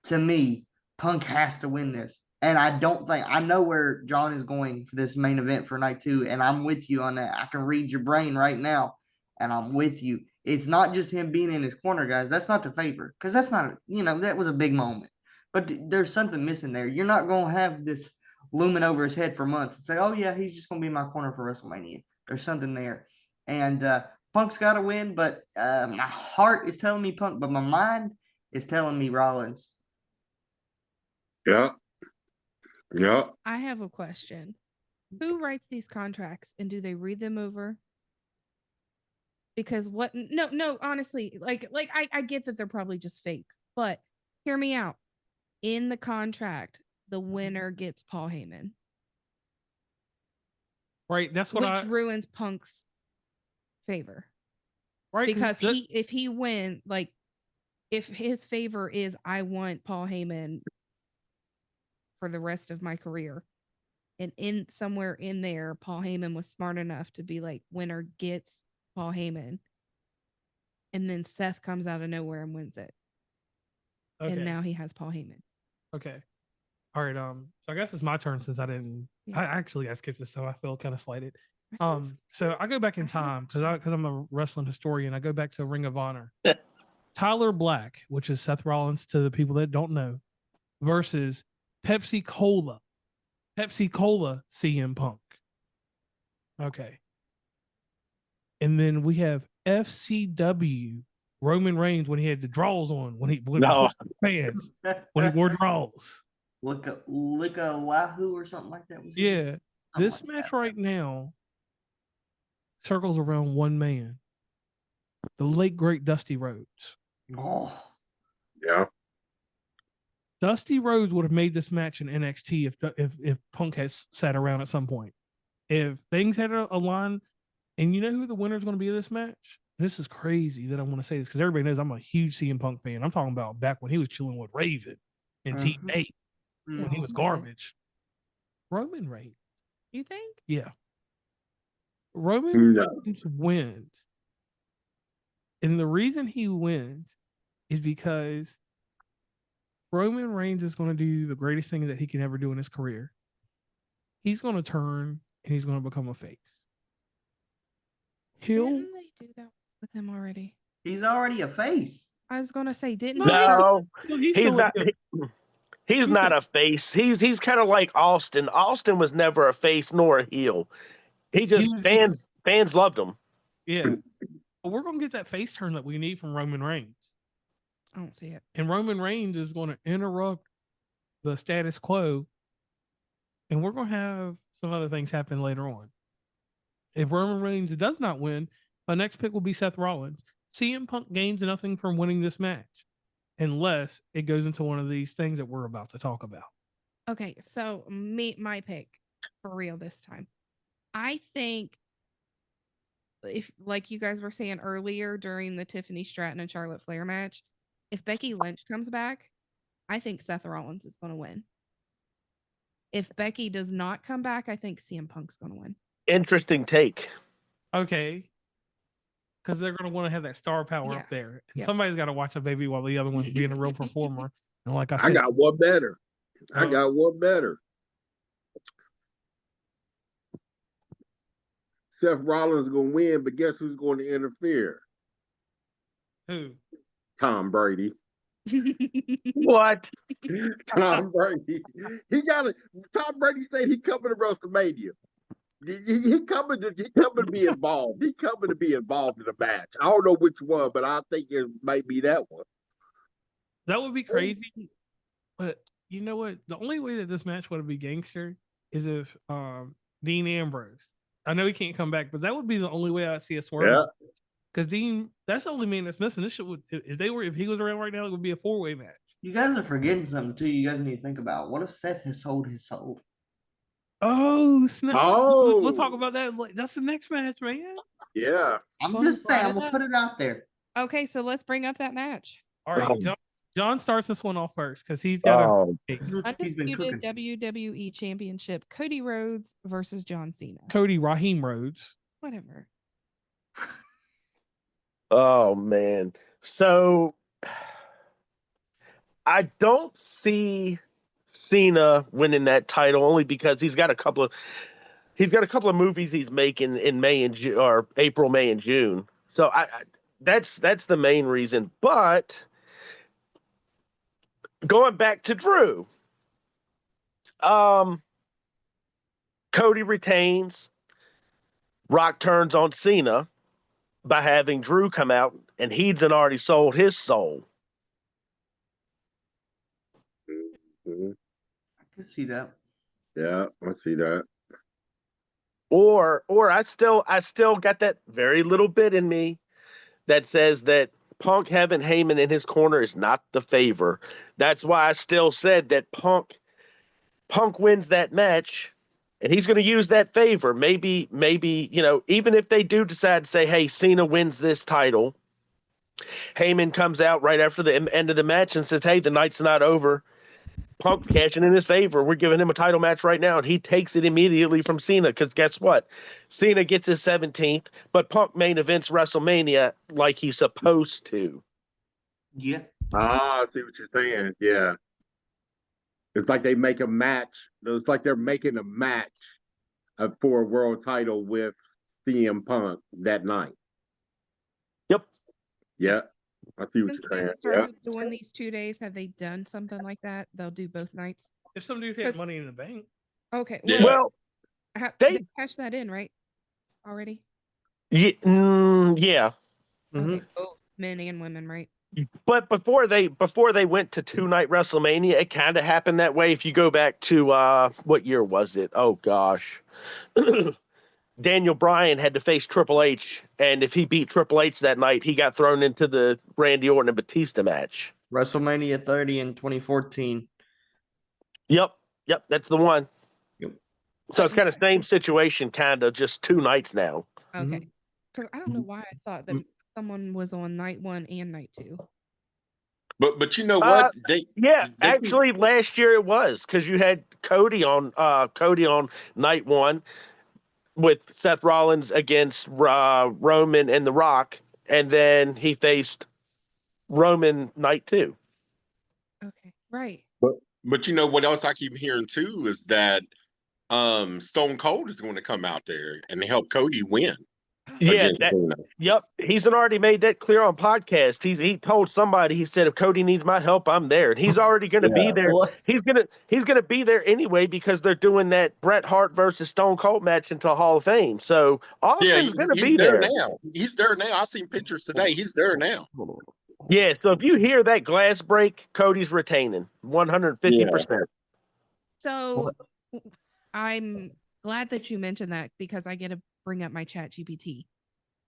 S4: to me, Punk has to win this. And I know where John is going for this main event for night 2, and I'm with you on that. I can read your brain right now, and I'm with you. It's not just him being in his corner, guys. That's not the favor, because that's not, that was a big moment. But there's something missing there. You're not going to have this looming over his head for months and say, "Oh, yeah, he's just going to be in my corner for WrestleMania." There's something there. And Punk's got to win, but my heart is telling me Punk, but my mind is telling me Rollins.
S6: Yeah. Yeah.
S3: I have a question. Who writes these contracts and do they read them over? Because no, honestly, like I get that they're probably just fakes, but hear me out. In the contract, the winner gets Paul Heyman.
S2: Right. That's what
S3: which ruins Punk's favor.
S2: Right.
S3: Because if he wins, like, if his favor is I want Paul Heyman for the rest of my career, And in somewhere in there, Paul Heyman was smart enough to be like, winner gets Paul Heyman. And then Seth comes out of nowhere and wins it.
S2: Okay.
S3: And now he has Paul Heyman.
S2: Okay. All right. So I guess it's my turn since I didn't.
S3: Yeah.
S2: I skipped this, so I feel kind of slighted. So I go back in time because I'm a wrestling historian. I go back to Ring of Honor. Tyler Black, which is Seth Rollins to the people that don't know, versus Pepsi Cola CM Punk. Okay. And then we have FCW Roman Reigns when he had the draws on, when he fans, when he wore draws.
S4: Lika Wahoo or something like that.
S2: Yeah. This match right now circles around one man, the late great Dusty Rhodes.
S4: Oh.
S6: Yeah.
S2: Dusty Rhodes would have made this match in NXT if Punk has sat around at some point. If things had aligned, and you know who the winner is going to be of this match? This is crazy that I want to say this because everybody knows I'm a huge CM Punk fan. I'm talking about back when he was chilling with Raven and TNA when he was garbage. Roman Reigns.
S3: You think?
S2: Yeah. Roman Reigns wins. And the reason he wins is because Roman Reigns is going to do the greatest thing that he can ever do in his career. He's going to turn and he's going to become a face.
S3: Didn't they do that with him already?
S4: He's already a face.
S3: I was going to say, didn't
S5: No,
S2: he's
S5: not. He's not a face. He's kind of like Austin. Austin was never a face nor a heel. Fans loved him.
S2: Yeah. But we're going to get that face turn that we need from Roman Reigns.
S3: I don't see it.
S2: And Roman Reigns is going to interrupt the status quo. And we're going to have some other things happen later on. If Roman Reigns does not win, my next pick will be Seth Rollins. CM Punk gains nothing from winning this match unless it goes into one of these things that we're about to talk about.
S3: Okay, so my pick for real this time. I think if, like you guys were saying earlier during the Tiffany Stratton and Charlotte Flair match, if Becky Lynch comes back, I think Seth Rollins is going to win. If Becky does not come back, I think CM Punk's going to win.
S5: Interesting take.
S2: Okay. Because they're going to want to have that star power up there. And somebody's got to watch a baby while the other one's being a real performer. And like I said,
S6: I got one better. Seth Rollins is going to win, but guess who's going to interfere?
S2: Who?
S6: Tom Brady.
S5: What?
S6: Tom Brady. Tom Brady said he coming to WrestleMania. He coming to be involved. He coming to be involved in the match. I don't know which one, but I think it might be that one.
S2: That would be crazy. But you know what? The only way that this match would be gangster is if Dean Ambrose. I know he can't come back, but that would be the only way I'd see a swerve.
S6: Yeah.
S2: Because Dean, that's the only man that's missing. This shit would, if he was around right now, it would be a 4-way match.
S4: You guys are forgetting something too. You guys need to think about. What if Seth has sold his soul?
S2: Oh, snap.
S6: Oh.
S2: We'll talk about that. That's the next match, man.
S6: Yeah.
S4: I'm just saying. I'm gonna put it out there.
S3: Okay, so let's bring up that match.
S2: All right, John starts this one off first because he's got
S3: Undisputed WWE Championship, Cody Rhodes versus John Cena.
S2: Cody Raheem Rhodes.
S3: Whatever.
S5: Oh man. So I don't see Cena winning that title only because he's got a couple of movies he's making in April, May, and June. So that's the main reason. But going back to Drew, Cody retains. Rock turns on Cena by having Drew come out, and he's already sold his soul.
S6: Mm-hmm.
S4: I can see that.
S6: Yeah, I see that.
S5: Or I still got that very little bit in me that says that Punk having Heyman in his corner is not the favor. That's why I still said that Punk wins that match, and he's going to use that favor. Maybe, even if they do decide to say, hey, Cena wins this title, Heyman comes out right after the end of the match and says, hey, the night's not over. Punk cashing in his favor. We're giving him a title match right now, and he takes it immediately from Cena. Because guess what? Cena gets his 17th, but Punk main events WrestleMania like he's supposed to.
S4: Yeah.
S6: I see what you're saying. Yeah. It's like they make a match. It's like they're making a match for a world title with CM Punk that night.
S5: Yep.
S6: Yeah. I see what
S3: Since
S6: you're
S3: they
S6: saying.
S3: started doing these 2 days, have they done something like that? They'll do both nights.
S2: If some dude had money in the bank,
S3: Okay.
S6: Yeah.
S5: Well,
S3: they cashed that in, right? Already?
S5: yeah.
S3: Okay, both men and women, right?
S5: But before they went to 2-night WrestleMania, it kind of happened that way. If you go back to what year was it? Oh gosh. Daniel Bryan had to face Triple H, and if he beat Triple H that night, he got thrown into the Randy Orton and Batista match.
S4: WrestleMania 30 in 2014.
S5: Yep, that's the one.
S4: Yep.
S5: So it's kind of same situation, kind of just 2 nights now.
S3: Okay. Because I don't know why I thought that someone was on night 1 and night 2.
S6: But you know what?
S5: Actually, last year it was because you had Cody on night 1 with Seth Rollins against Roman and The Rock, and then he faced Roman night 2.
S3: Okay, right.
S6: But you know what else I keep hearing too is that Stone Cold is going to come out there and help Cody win.
S5: Yeah, yep. He's already made that clear on podcast. He told somebody, he said, if Cody needs my help, I'm there. And he's already going to be there.
S4: What?
S5: He's gonna be there anyway because they're doing that Bret Hart versus Stone Cold match into Hall of Fame. So Austin's going to be there
S6: now. He's there now. I seen pictures today. He's there now.
S5: Yeah. So if you hear that glass break, Cody's retaining 150%.
S3: So I'm glad that you mentioned that because I get to bring up my chat GPT.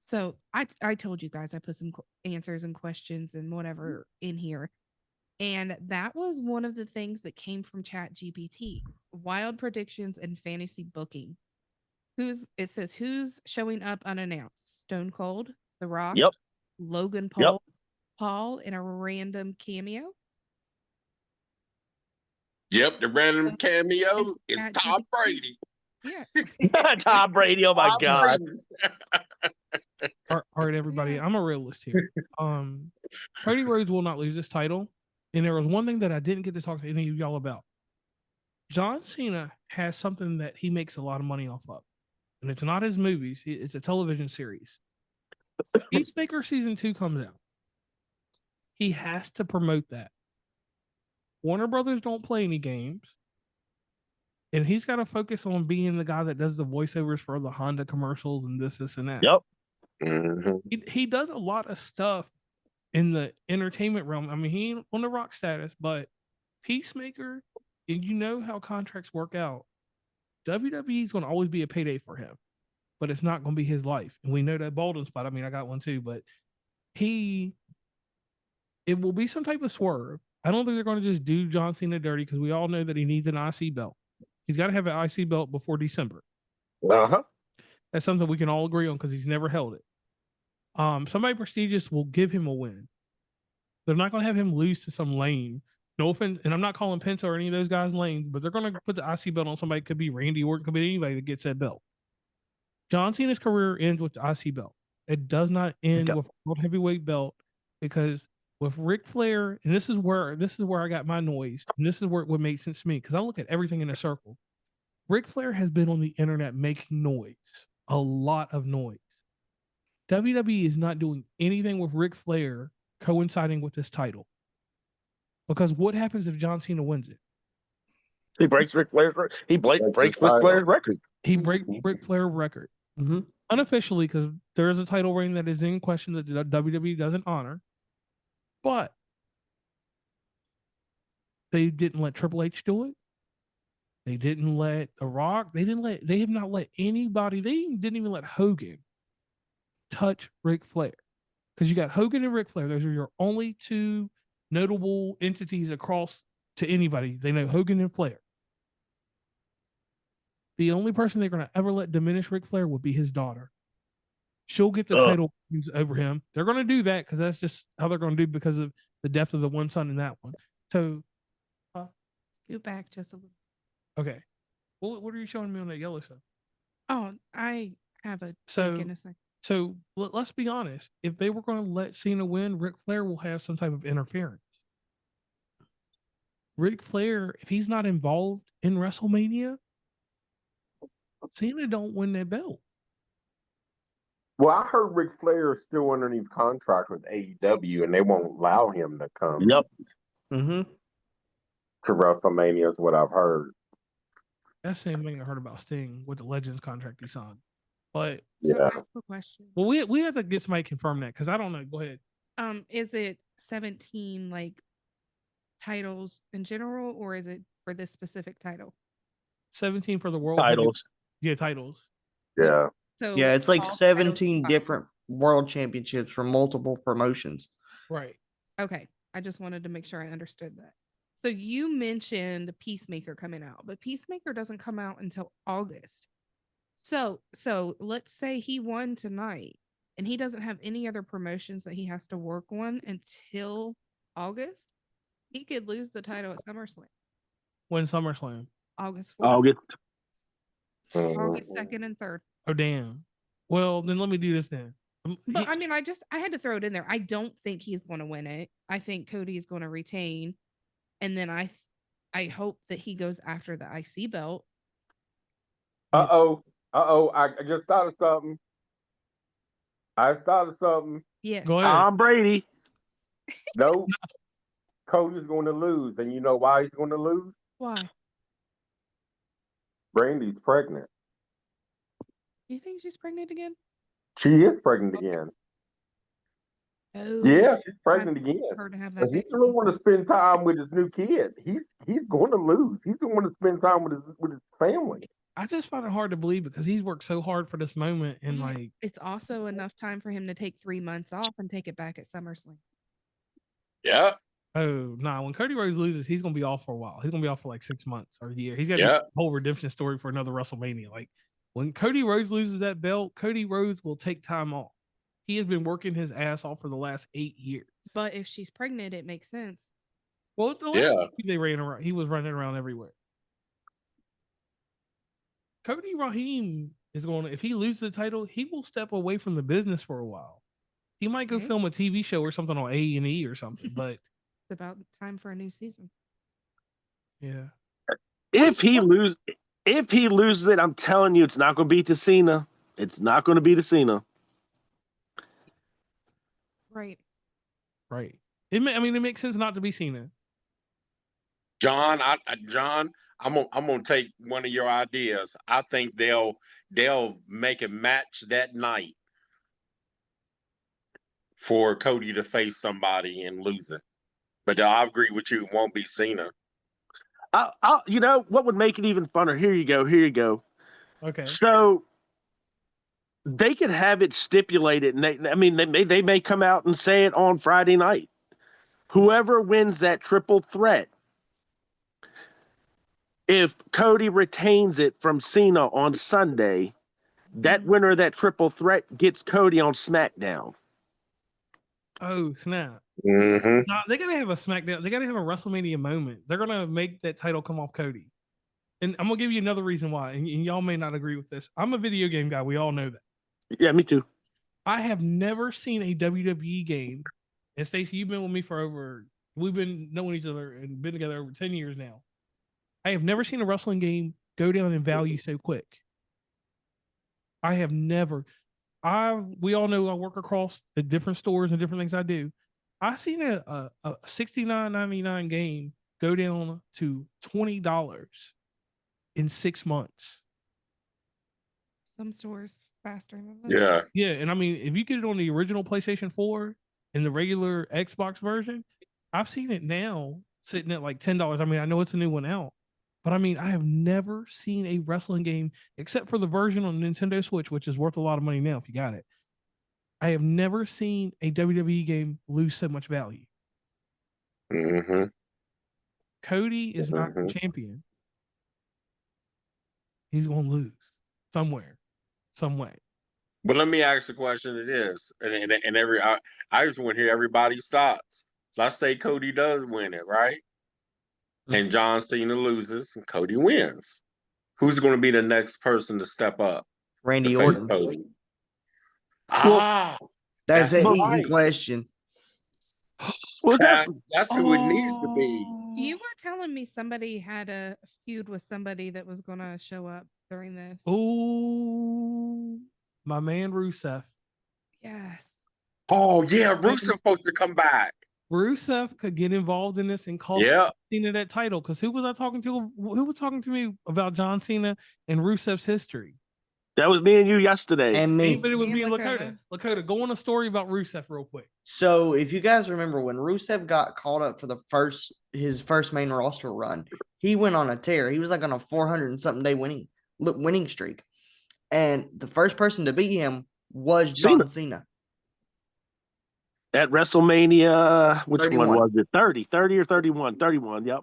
S3: So I told you guys I put some answers and questions and whatever in here. And that was one of the things that came from chat GPT. Wild predictions and fantasy booking. It says who's showing up unannounced? Stone Cold, The Rock,
S5: Yep.
S3: Logan Paul in a random cameo.
S6: Yep, the random cameo is Tom Brady.
S3: Yeah.
S5: Tom Brady, oh my God.
S2: All right, everybody. I'm a realist here. Cody Rhodes will not lose this title. And there was one thing that I didn't get to talk to any of y'all about. John Cena has something that he makes a lot of money off of. And it's not his movies, it's a television series. Peacemaker season 2 comes out. He has to promote that. Warner Brothers don't play any games. And he's got to focus on being the guy that does the voiceovers for the Honda commercials and this, and that.
S5: Yep.
S2: He does a lot of stuff in the entertainment realm. I mean, he ain't on the Rock status, but Peacemaker, and you know how contracts work out. WWE is going to always be a payday for him, but it's not going to be his life. And we know that Bolden spot. I mean, I got one too, but it will be some type of swerve. I don't think they're going to just do John Cena dirty because we all know that he needs an IC belt. He's got to have an IC belt before December. That's something we can all agree on because he's never held it. Somebody prestigious will give him a win. They're not going to have him lose to some lame. No offense, and I'm not calling Penta or any of those guys lame, but they're going to put the IC belt on somebody. It could be Randy Orton, could be anybody that gets that belt. John Cena's career ends with the IC belt. It does not end with a world heavyweight belt because with Ric Flair, and this is where I got my noise, and this is where it would make sense to me because I look at everything in a circle. Ric Flair has been on the internet making noise, a lot of noise. WWE is not doing anything with Ric Flair coinciding with this title. Because what happens if John Cena wins it?
S5: He breaks Ric Flair's record. He breaks Ric Flair's record.
S2: He breaks Ric Flair's record. Unofficially, because there is a title reign that is in question that the WWE doesn't honor. But they didn't let Triple H do it. They didn't let The Rock. They have not let anybody. They didn't even let Hogan touch Ric Flair. Because you got Hogan and Ric Flair. Those are your only two notable entities across to anybody. They know Hogan and Flair. The only person they're going to ever let diminish Ric Flair would be his daughter. She'll get the title over him. They're going to do that because that's just how they're going to do because of the death of the one son in that one. So
S3: Scoot back just a little.
S2: Okay. What are you showing me on that yellow stuff?
S3: Oh, I have a
S2: So
S3: take in a second.
S2: So let's be honest. If they were going to let Cena win, Ric Flair will have some type of interference. Ric Flair, if he's not involved in WrestleMania, Cena don't win that belt.
S6: Well, I heard Ric Flair is still underneath contract with AEW, and they won't allow him to come.
S5: Yep.
S4: Mm-hmm.
S6: To WrestleMania is what I've heard.
S2: That's the same thing I heard about Sting with the Legends contract he signed. But
S3: So
S6: Yeah.
S3: I have a question.
S2: well, we have to get somebody to confirm that because I don't know. Go ahead.
S3: Is it 17 like titles in general, or is it for this specific title?
S2: 17 for the world
S5: Titles.
S2: Yeah, titles.
S6: Yeah.
S3: So
S4: Yeah, it's like
S3: all titles
S4: 17
S3: are-
S4: different world championships from multiple promotions.
S2: Right.
S3: Okay, I just wanted to make sure I understood that. So you mentioned Peacemaker coming out, but Peacemaker doesn't come out until August. So let's say he won tonight and he doesn't have any other promotions that he has to work on until August. He could lose the title at SummerSlam.
S2: Win SummerSlam.
S3: August 4th,
S5: August.
S3: August 2nd and 3rd.
S2: Oh damn. Well, then let me do this then.
S3: But I mean, I had to throw it in there. I don't think he's going to win it. I think Cody is going to retain, and then I hope that he goes after the IC belt.
S6: Uh-oh. I just thought of something.
S3: Yes.
S2: Go ahead.
S5: Tom Brady.
S6: No. Cody's going to lose. And you know why he's going to lose?
S3: Why?
S6: Brandy's pregnant.
S3: Do you think she's pregnant again?
S6: She is pregnant again.
S3: Oh,
S6: Yeah, she's pregnant again.
S3: her to have
S6: But
S3: that
S6: he
S3: baby.
S6: doesn't want to spend time with his new kid. He's going to lose. He's going to want to spend time with his family.
S2: I just find it hard to believe because he's worked so hard for this moment and
S3: Well,
S2: like
S3: it's also enough time for him to take 3 months off and take it back at SummerSlam.
S6: Yeah.
S2: oh nah, when Cody Rhodes loses, he's gonna be off for a while. He's gonna be off for like 6 months or a year. He's got a whole redemption story for another WrestleMania. Like when Cody Rhodes loses that belt, Cody Rhodes will take time off. He has been working his ass off for the last 8 years.
S3: But if she's pregnant, it makes sense.
S2: Well, the last week they ran around. He was running around everywhere. Cody Raheem is going to, if he loses the title, he will step away from the business for a while. He might go
S3: Okay.
S2: film a TV show or something on A&E or something, but
S3: It's about time for a new season.
S2: yeah.
S5: If he loses it, I'm telling you, it's not going to be to Cena. It's not going to be to Cena.
S3: Right.
S2: Right. It makes sense not to be Cena.
S6: John, I'm gonna take one of your ideas. I think they'll make a match that night for Cody to face somebody and lose it. But I agree with you, it won't be Cena.
S5: You know what would make it even funner? Here you go.
S2: Okay.
S5: So they could have it stipulated, and they may come out and say it on Friday night. Whoever wins that triple threat, if Cody retains it from Cena on Sunday, that winner of that triple threat gets Cody on SmackDown.
S2: Oh, snap.
S6: Mm-hmm.
S2: Nah, they gotta have a SmackDown. They gotta have a WrestleMania moment. They're gonna make that title come off Cody. And I'm gonna give you another reason why. And y'all may not agree with this. I'm a video game guy. We all know that.
S5: Yeah, me too.
S2: I have never seen a WWE game. And Stacey, you've been with me we've been knowing each other and been together over 10 years now. I have never seen a wrestling game go down in value so quick. I have never. We all know I work across the different stores and different things I do. I seen a $69.99 game go down to $20 in 6 months.
S3: Some stores faster than that.
S6: Yeah.
S2: Yeah, and I mean, if you get it on the original PlayStation 4 and the regular Xbox version, I've seen it now sitting at like $10. I mean, I know it's a new one out, but I mean, I have never seen a wrestling game except for the version on Nintendo Switch, which is worth a lot of money now if you got it. I have never seen a WWE game lose so much value.
S6: Mm-hmm.
S2: Cody is not the champion. He's going to lose somewhere, some way.
S6: But let me ask the question it is. And I just want to hear everybody's thoughts. Let's say Cody does win it, right? and John Cena loses and Cody wins. Who's going to be the next person to step up?
S4: Randy
S6: to face
S4: Orton.
S6: Cody?
S5: Well,
S4: That's an easy
S6: right.
S4: question.
S5: well,
S6: That's who it needs to be.
S3: You were telling me somebody had a feud with somebody that was going to show up during this.
S2: Oh, my man Rusev.
S3: Yes.
S6: Oh yeah, Rusev supposed to come back.
S2: Rusev could get involved in this and cost Cena that title. Because who was I talking to? Who was talking to me about John Cena and Rusev's history?
S5: that was me and you yesterday.
S4: And me.
S2: Anybody with
S3: And
S2: me and
S3: Lakota.
S2: Lakota, go on a story about Rusev real quick.
S4: So if you guys remember when Rusev got called up for his first main roster run, he went on a tear. He was like on a 400 and something day winning streak. And the first person to beat him was John Cena.
S5: At WrestleMania, which
S4: 31.
S5: one was it? 30 or 31? 31, yep.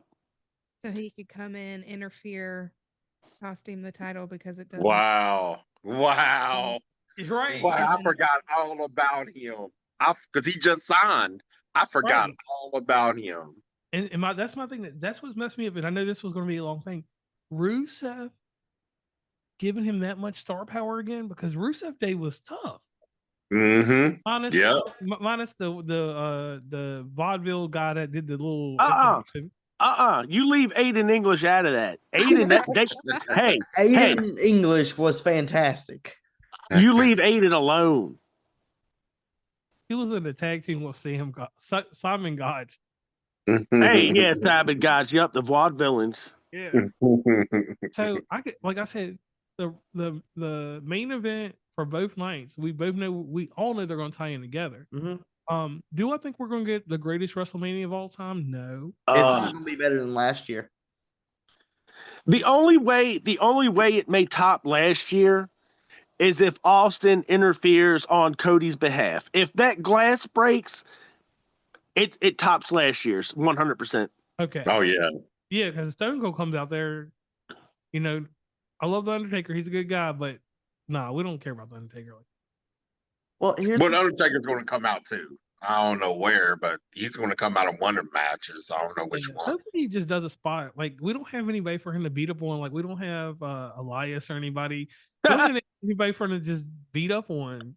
S3: So he could come in, interfere, cost him the title because it doesn't.
S6: Wow.
S2: You're right.
S6: Wow, I forgot all about him. Because he just signed. I forgot all about him.
S2: And that's my thing. That's what's messed me up. And I know this was going to be a long thing. Rusev giving him that much star power again, because Rusev Day was tough.
S6: Mm-hmm.
S2: Minus the vaudeville guy that did the little.
S5: You leave Aiden English out of that. Aiden,
S4: Aiden English was fantastic.
S5: You leave Aiden alone.
S2: He was in the tag team with Simon Gotch.
S5: Hey, yeah, Simon Gotch. Yep, the vaudevillains.
S2: Yeah. So like I said, the main event for both nights, we all know they're going to tie in together.
S4: Mm-hmm.
S2: Do I think we're going to get the greatest WrestleMania of all time? No.
S4: It's not going to be better than last year.
S5: The only way it may top last year is if Austin interferes on Cody's behalf. If that glass breaks, it tops last year's 100%.
S2: Okay.
S6: Oh yeah.
S2: Yeah, because Stone Cold comes out there. You know, I love the Undertaker. He's a good guy, but we don't care about the Undertaker.
S4: Well,
S6: Undertaker's going to come out too. I don't know where, but he's going to come out of one of the matches. I don't know which one.
S2: Hopefully he just does a spot. Like, we don't have anybody for him to beat up on. Like, we don't have Elias or anybody. We don't have anybody for him to just beat up on.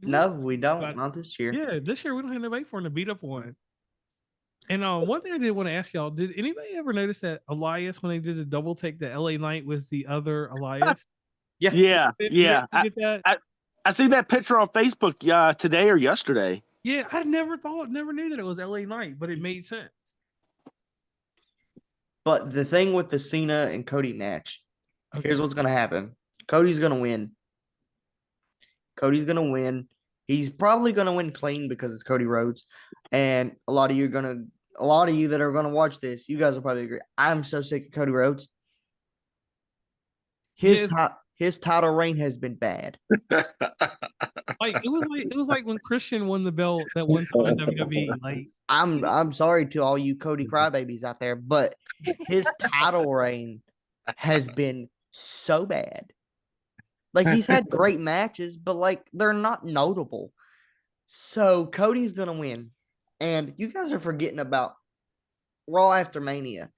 S4: No, we don't. Not this year.
S2: Yeah, this year we don't have anybody for him to beat up on. And one thing I did want to ask y'all, did anybody ever notice that Elias, when they did the double take, the LA Knight was the other Elias?
S5: Yeah.
S2: I
S5: see that picture on Facebook today or yesterday.
S2: Yeah, I never knew that it was LA Knight, but it made sense.
S4: But the thing with the Cena and Cody match, here's what's going to happen. Cody's going to win. He's probably going to win clean because it's Cody Rhodes. And a lot of you that are going to watch this, you guys will probably agree. I'm so sick of Cody Rhodes. His title reign has been bad.
S2: It was like when Christian won the belt that one time in WWE. Like,
S4: I'm sorry to all you Cody crybabies out there, but his title reign has been so bad. Like, he's had great matches, but like they're not notable. So Cody's gonna win, and you guys are forgetting about Raw after Mania.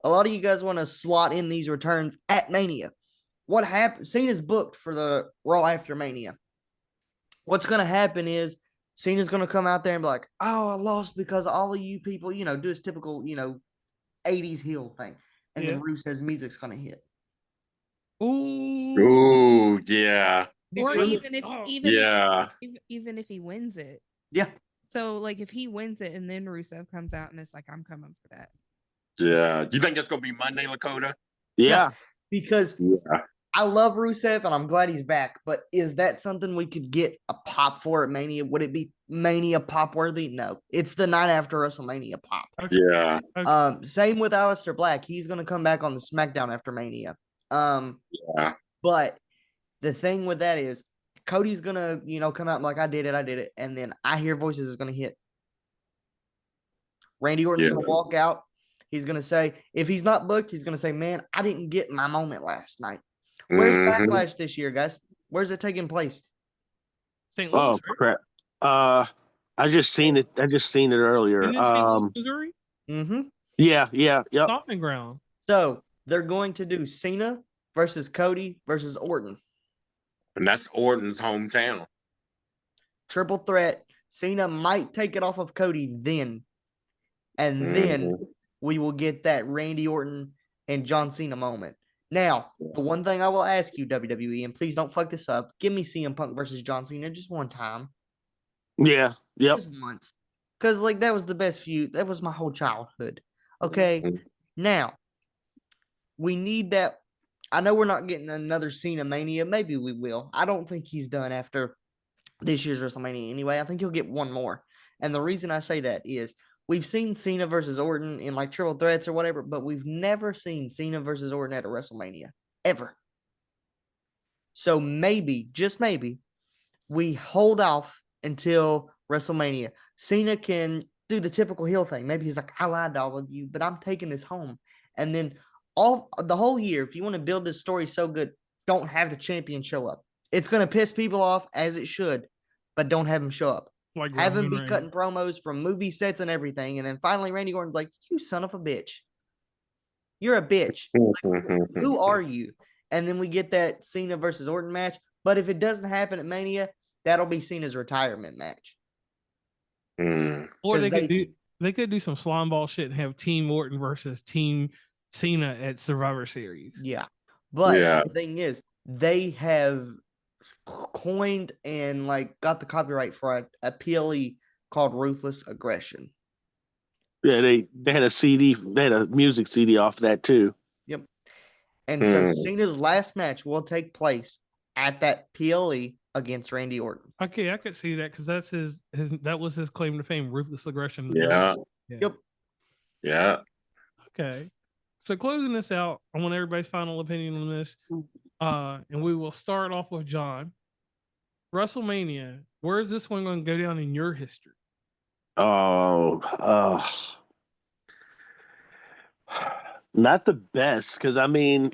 S4: A lot of you guys want to slot in these returns at Mania. What happened? Cena's booked for the Raw after Mania. What's going to happen is Cena's going to come out there and be like, "Oh, I lost because all of you people, do his typical, 80s heel thing." And then Rusev's music's going to hit.
S6: Ooh, yeah.
S3: Or even if he wins it.
S4: Yeah.
S3: So like if he wins it and then Rusev comes out and it's like, I'm coming for that.
S6: Yeah. You think it's going to be Monday, Lakota?
S5: Yeah.
S4: Because I love Rusev and I'm glad he's back, but is that something we could get a pop for at Mania? Would it be Mania pop worthy? No. It's the night after WrestleMania pop.
S6: Yeah.
S4: Same with Aleister Black. He's going to come back on the SmackDown after Mania. But the thing with that is Cody's going to, come out and like, I did it. And then I Hear Voices is going to hit. Randy Orton's going to walk out. He's going to say, if he's not booked, he's going to say, man, I didn't get my moment last night. Where's Backlash this year, guys? Where's it taking place?
S2: St. Louis,
S5: crap. I just seen it earlier.
S2: Missouri?
S4: Mm-hmm.
S5: Yeah, yep.
S2: Stomping ground.
S4: So they're going to do Cena versus Cody versus Orton.
S6: And that's Orton's hometown.
S4: Triple threat. Cena might take it off of Cody then. And then we will get that Randy Orton and John Cena moment. Now, the one thing I will ask you, WWE, and please don't fuck this up, give me CM Punk versus John Cena just one time.
S5: Yeah, yep.
S4: Just once. Because, like, that was the best feud. That was my whole childhood. Okay? Now, we need that. I know we're not getting another Cena Mania. Maybe we will. I don't think he's done after this year's WrestleMania anyway. I think he'll get one more. And the reason I say that is we've seen Cena versus Orton in like triple threats or whatever, but we've never seen Cena versus Orton at a WrestleMania. Ever. So maybe, just maybe, we hold off until WrestleMania. Cena can do the typical heel thing. Maybe he's like, I lied to all of you, but I'm taking this home. And then the whole year, if you want to build this story so good, don't have the champion show up. It's going to piss people off, as it should, but don't have him show up.
S2: Like
S4: have him be cutting promos from movie sets and everything. And then finally, Randy Orton's like, you son of a bitch. You're a bitch. Like, who are you? And then we get that Cena versus Orton match. But if it doesn't happen at Mania, that'll be Cena's retirement match.
S2: Or they could do some slime ball shit and have Team Orton versus Team Cena at Survivor Series.
S4: Yeah. But the thing is, they have coined and like got the copyright for a PLE called Ruthless Aggression.
S5: Yeah, they had a CD, they had a music CD off that too.
S4: Yep. And so Cena's last match will take place at that PLE against Randy Orton.
S2: Okay, I could see that because that's his that was his claim to fame, Ruthless Aggression.
S6: Yeah.
S4: Yep.
S6: Yeah.
S2: Okay. So closing this out, I want everybody's final opinion on this. And we will start off with John. WrestleMania, where is this one going to go down in your history?
S5: Not the best, because I mean,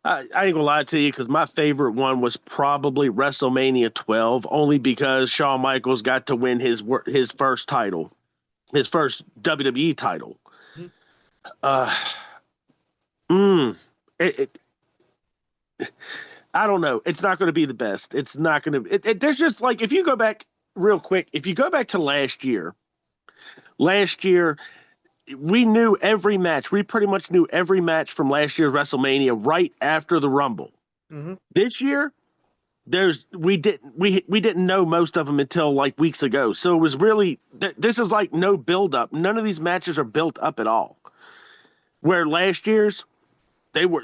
S5: I ain't gonna lie to you, because my favorite one was probably WrestleMania 12, only because Shawn Michaels got to win his first title, his first WWE title. I don't know. It's not going to be the best. It's not going to. There's just like, if you go back real quick, if you go back to last year, we knew every match. We pretty much knew every match from last year's WrestleMania right after the Rumble. This year, we didn't know most of them until like weeks ago. So it was really, this is like no build up. None of these matches are built up at all. Where last year's, they were.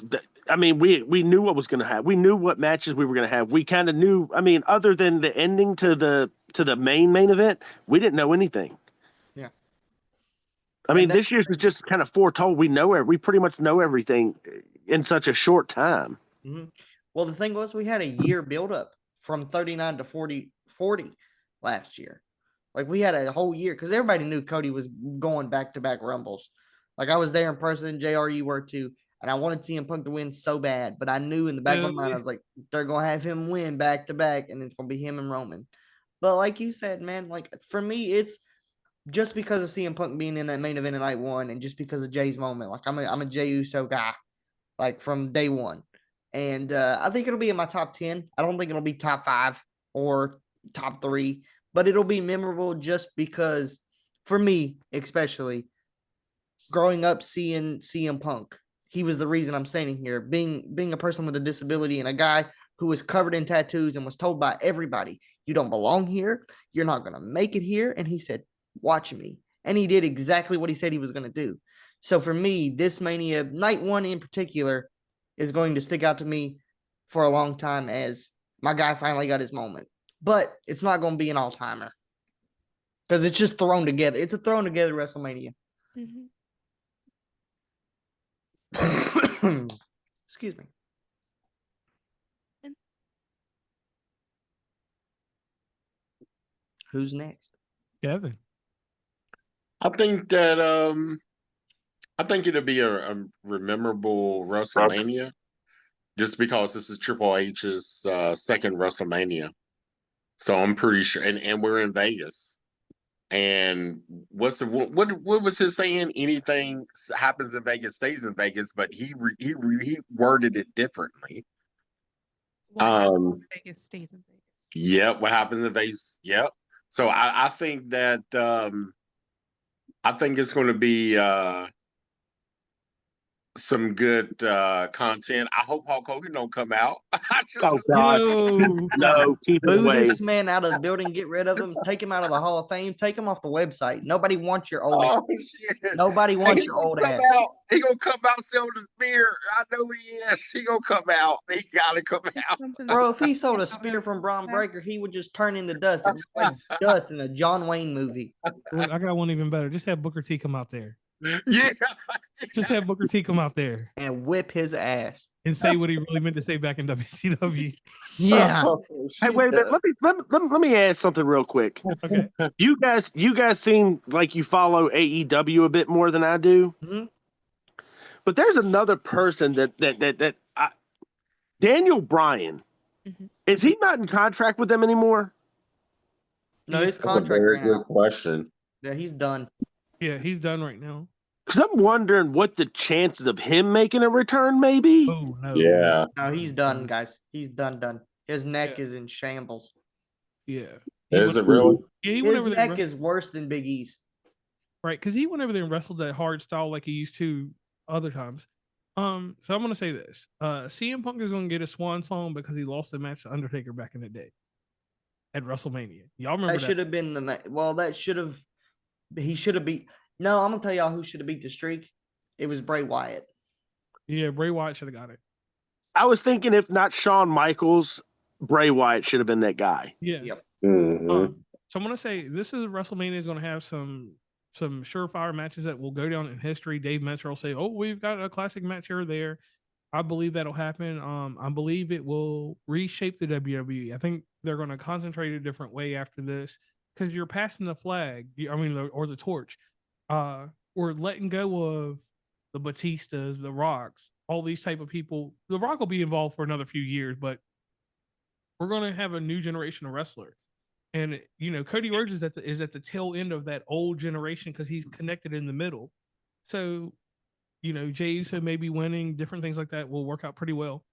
S5: I mean, we knew what was going to happen. We knew what matches we were going to have. We kind of knew. I mean, other than the ending to the main event, we didn't know anything.
S4: Yeah.
S5: I mean, this year's is just kind of foretold. We pretty much know everything in such a short time.
S4: Well, the thing was, we had a year buildup from 39 to 40 last year. Like, we had a whole year because everybody knew Cody was going back-to-back Rumbles. Like, I was there in person, JR, you were too, and I wanted CM Punk to win so bad, but I knew in the back of my mind, I was like, they're going to have him win back-to-back, and it's going to be him and Roman. But like you said, man, like, for me, it's just because of CM Punk being in that main event in night one and just because of Jay's moment. Like, I'm a Jay Uso guy, like, from day one. And I think it'll be in my top 10. I don't think it'll be top 5 or top 3, but it'll be memorable just because, for me especially, growing up seeing CM Punk, he was the reason I'm standing here. Being a person with a disability and a guy who was covered in tattoos and was told by everybody, you don't belong here. You're not going to make it here. And he said, watch me. And he did exactly what he said he was going to do. So for me, this Mania, night one in particular, is going to stick out to me for a long time as my guy finally got his moment. But it's not going to be an all-timer because it's just thrown together. It's a thrown together WrestleMania. Excuse me. Who's next?
S2: Kevin.
S6: I think it'll be a memorable WrestleMania just because this is Triple H's second WrestleMania. So I'm pretty sure, and we're in Vegas. And what was his saying? Anything happens in Vegas stays in Vegas, but he worded it differently.
S3: What happens in
S6: Um,
S3: Vegas stays in Vegas.
S6: Yep, what happens in Vegas? Yep. So I think that I think it's going to be some good content. I hope Hulk Hogan don't come out.
S5: Oh God,
S2: Yo.
S5: no, keep it
S4: Boo
S5: away.
S4: this man out of the building. Get rid of him. Take him out of the Hall of Fame. Take him off the website. Nobody wants your old.
S6: Oh shit!
S4: Nobody wants
S6: He
S4: your
S6: gonna
S4: old
S6: come
S4: ass.
S6: out. He gonna come out selling the spear. I know he is. He gonna come out. He gotta come out.
S3: Something
S4: Bro,
S3: that's
S4: if he sold a
S3: out
S4: spear
S3: of
S4: from Braun
S3: that.
S4: Breaker, he would just turn into dust. It looked like dust in a John Wayne movie.
S2: Look, I got one even better. Just have Booker T come out there.
S6: Yeah.
S2: Just have Booker T come out there
S4: And whip his ass.
S2: and say what he really meant to say back in WCW.
S4: Yeah.
S6: Oh,
S5: Hey, wait a minute. Let me ask something real quick.
S2: Okay.
S5: You guys seem like you follow AEW a bit more than I do.
S4: Mhm.
S5: But there's another person Daniel Bryan.
S3: Mhm.
S5: Is he not in contract with them anymore?
S4: No, his
S6: That's a
S4: contract
S6: very
S4: ran
S6: good
S4: out.
S6: question.
S4: Yeah, he's done.
S2: Yeah, he's done right now.
S5: Because I'm wondering what the chances of him making a return may be.
S2: Oh no.
S6: Yeah.
S4: No, he's done, guys. He's done. His neck
S2: Yeah.
S4: is in shambles.
S2: Yeah.
S6: Is it really?
S2: Yeah, he went
S4: His
S2: over there.
S4: neck is worse than Big E's.
S2: Right, because he went over there and wrestled that hard style like he used to other times. So I'm gonna say this: CM Punk is gonna get a swan song because he lost the match to Undertaker back in the day at WrestleMania. Y'all remember
S4: That
S2: that?
S4: should have been that should have. He should have beat. No, I'm gonna tell y'all who should have beat the streak. It was Bray Wyatt.
S2: Yeah, Bray Wyatt should have got it.
S5: I was thinking if not Shawn Michaels, Bray Wyatt should have been that guy.
S2: Yeah.
S4: Yep.
S6: Mhm.
S2: So I'm gonna say this is WrestleMania is gonna have some surefire matches that will go down in history. Dave Meltzer will say, "Oh, we've got a classic match here or there." I believe that'll happen. I believe it will reshape the WWE. I think they're going to concentrate a different way after this because you're passing the flag. Or the torch. Or letting go of the Batistas, the Rocks, all these type of people. The Rock will be involved for another few years, but we're going to have a new generation of wrestler. And Cody Rhodes is at the tail end of that old generation because he's connected in the middle. So, Jey Uso may be winning, different things like that will work out pretty well.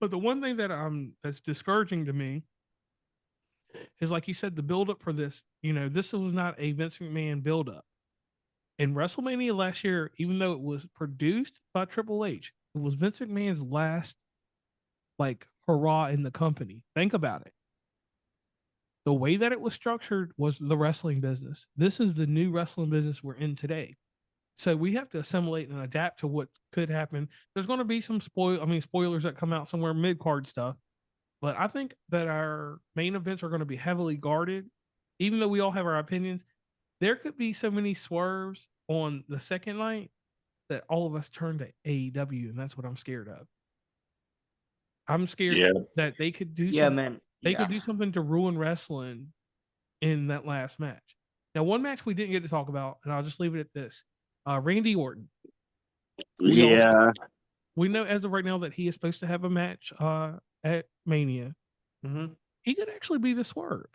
S2: But the one thing that's discouraging to me is, like you said, the buildup for this. This was not a Vince McMahon buildup. In WrestleMania last year, even though it was produced by Triple H, it was Vince McMahon's last hurrah in the company. Think about it. The way that it was structured was the wrestling business. This is the new wrestling business we're in today. So we have to assimilate and adapt to what could happen. There's going to be some spoilers that come out somewhere, mid-card stuff. But I think that our main events are going to be heavily guarded. Even though we all have our opinions, there could be so many swerves on the second night that all of us turn to AEW, and that's what I'm scared of. I'm scared that they could do something.
S4: Man.
S2: They could do something to ruin wrestling in that last match. Now, one match we didn't get to talk about, and I'll just leave it at this. Randy Orton. We know as of right now that he is supposed to have a match at Mania.
S4: Mm-hmm.
S2: He could actually be the Swerve.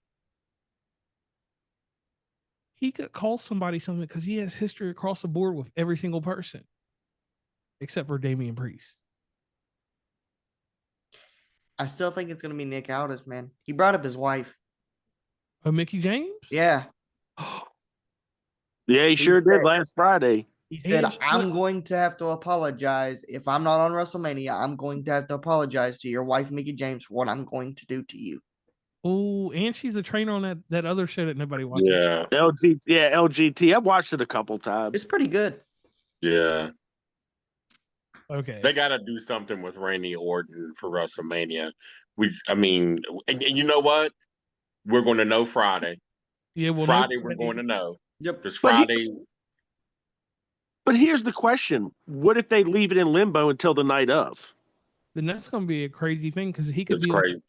S2: He could call somebody something because he has history across the board with every single person, except for Damian Priest.
S4: I still think it's gonna be Nick Aldis, man. He brought up his wife.
S2: Oh, Mickey James?
S4: Yeah.
S5: Yeah, he sure did last Friday.
S4: He said, I'm going to have to apologize. If I'm not on WrestleMania, I'm going to have to apologize to your wife, Mickey James, for what I'm going to do to you.
S2: Oh, and she's a trainer on that other show that nobody watches.
S6: Yeah.
S5: LGT. I've watched it a couple times.
S4: It's pretty good.
S6: Yeah.
S2: Okay.
S6: They got to do something with Randy Orton for WrestleMania. And you know what? We're going to know Friday.
S2: Yeah, well,
S6: Friday we're going to know.
S4: Yep.
S6: Because Friday.
S5: But here's the question: what if they leave it in limbo until the night of?
S2: Then that's going to be a crazy thing because he could be
S6: crazy.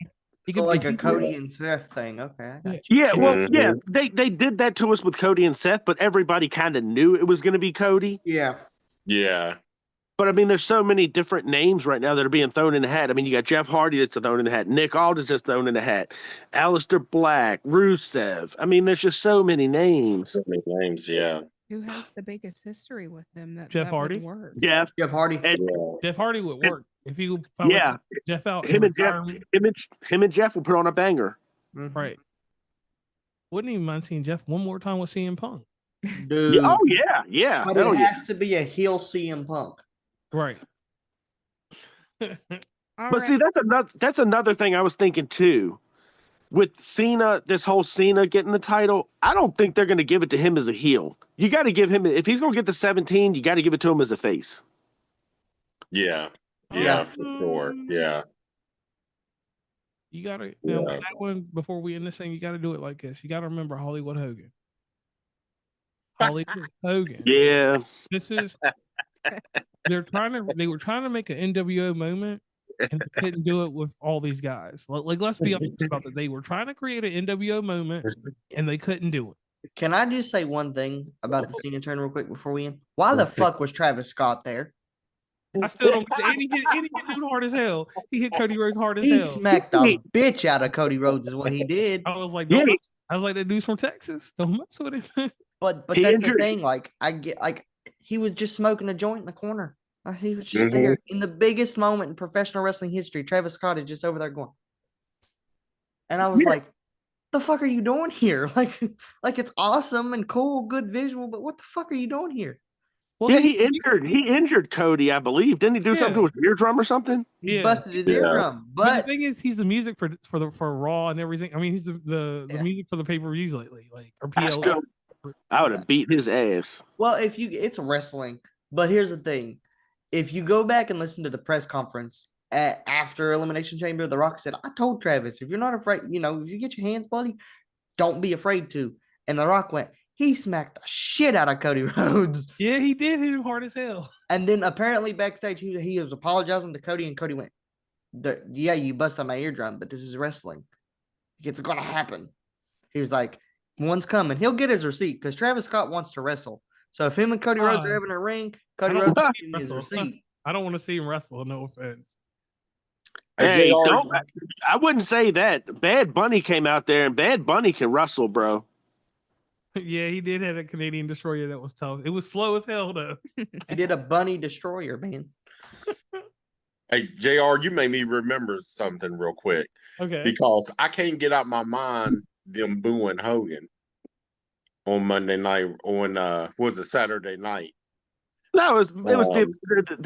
S2: He could
S4: like a Cody and Seth thing. Okay. I got
S5: you. Yeah. They did that to us with Cody and Seth, but everybody kind of knew it was going to be Cody.
S4: Yeah.
S6: Yeah.
S5: But I mean, there's so many different names right now that are being thrown in the hat. I mean, you got Jeff Hardy that's thrown in the hat. Nick Aldis that's thrown in the hat. Aleister Black, Rusev. I mean, there's just so many names.
S6: So many names, yeah.
S3: Who has the biggest history with them that
S2: Jeff
S3: that
S2: Hardy?
S3: would work?
S5: Jeff
S4: Hardy.
S5: and
S6: Yeah.
S2: Jeff Hardy would work if he
S5: Yeah.
S2: Jeff out
S5: him
S2: in
S5: and Jeff,
S2: retirement.
S5: him and Jeff will put on a banger.
S4: Mhm.
S2: Right. Wouldn't even mind seeing Jeff one more time with CM Punk.
S4: Dude.
S5: Yeah, oh yeah.
S4: But
S5: Hell
S4: it
S5: yeah.
S4: has to be a heel CM Punk.
S2: Right.
S3: All
S5: But
S3: right.
S5: see, that's another thing I was thinking too. With Cena, this whole Cena getting the title, I don't think they're going to give it to him as a heel. You got to give him, if he's going to get the 17, you got to give it to him as a face.
S6: Yeah.
S2: Yeah.
S6: Yeah, for sure. Yeah.
S2: You gotta
S6: Yeah.
S2: now with that one before we end this thing, you gotta do it like this. You gotta remember Hollywood Hogan. Hollywood Hogan.
S5: Yeah.
S2: This is they were trying to make an NWO moment and they couldn't do it with all these guys. Like let's be honest about that. They were trying to create an NWO moment and they couldn't do it.
S4: Can I just say one thing about the Cena turn real quick before we end? Why the fuck was Travis Scott there?
S2: I still don't get and he hit dude hard as hell. He hit Cody Rhodes hard as
S4: He
S2: hell.
S4: smacked the bitch out of Cody Rhodes is what he did.
S2: I was like,
S5: Yeah.
S2: that dude's from Texas. Don't mess with him.
S4: But
S5: He
S4: that's
S5: injured-
S4: the thing. Like I get like he was just smoking a joint in the corner. He was just
S6: Mhm.
S4: there in the biggest moment in professional wrestling history. Travis Scott is just over there going, and I was
S5: Yeah.
S4: like, "The fuck are you doing here? Like it's awesome and cool, good visual, but what the fuck are you doing here?"
S2: Well,
S5: Yeah, he injured Cody, I believe. Didn't he do something
S2: Yeah.
S5: to his eardrum or something?
S4: He
S2: Yeah.
S4: busted his
S6: Yeah.
S4: eardrum,
S2: But the
S4: but
S2: thing is, he's the music for Raw and everything. I mean, he's the
S4: Yeah.
S2: music for the pay per views lately, like or
S5: I
S2: PL.
S5: still- I would have beat his ass.
S4: well, it's wrestling. But here's the thing: if you go back and listen to the press conference after Elimination Chamber, The Rock said, "I told Travis, if you're not afraid, if you get your hands bloody, don't be afraid to." And The Rock went, he smacked the shit out of Cody Rhodes.
S2: Yeah, he did hit him hard as hell.
S4: And then apparently backstage, he was apologizing to Cody, and Cody went, "Yeah, you busted my eardrum, but this is wrestling. It's going to happen." He was like, "One's coming. He'll get his receipt because Travis Scott wants to wrestle. So if him and Cody Rhodes are having a ring, Cody
S2: I don't
S4: Rhodes
S2: wanna
S4: is
S2: see him
S4: getting his
S2: wrestle.
S4: receipt."
S2: I don't want to see him wrestle. No offense.
S5: Hey,
S6: JR,
S5: don't. I wouldn't say that. Bad Bunny came out there, and Bad Bunny can wrestle, bro.
S2: Yeah, he did have a Canadian destroyer that was tough. It was slow as hell though.
S4: He did a bunny destroyer, man.
S6: Hey, JR, you made me remember something real quick
S2: Okay.
S6: because I can't get out my mind them booing Hogan on Monday night was it Saturday night?
S5: No, it was the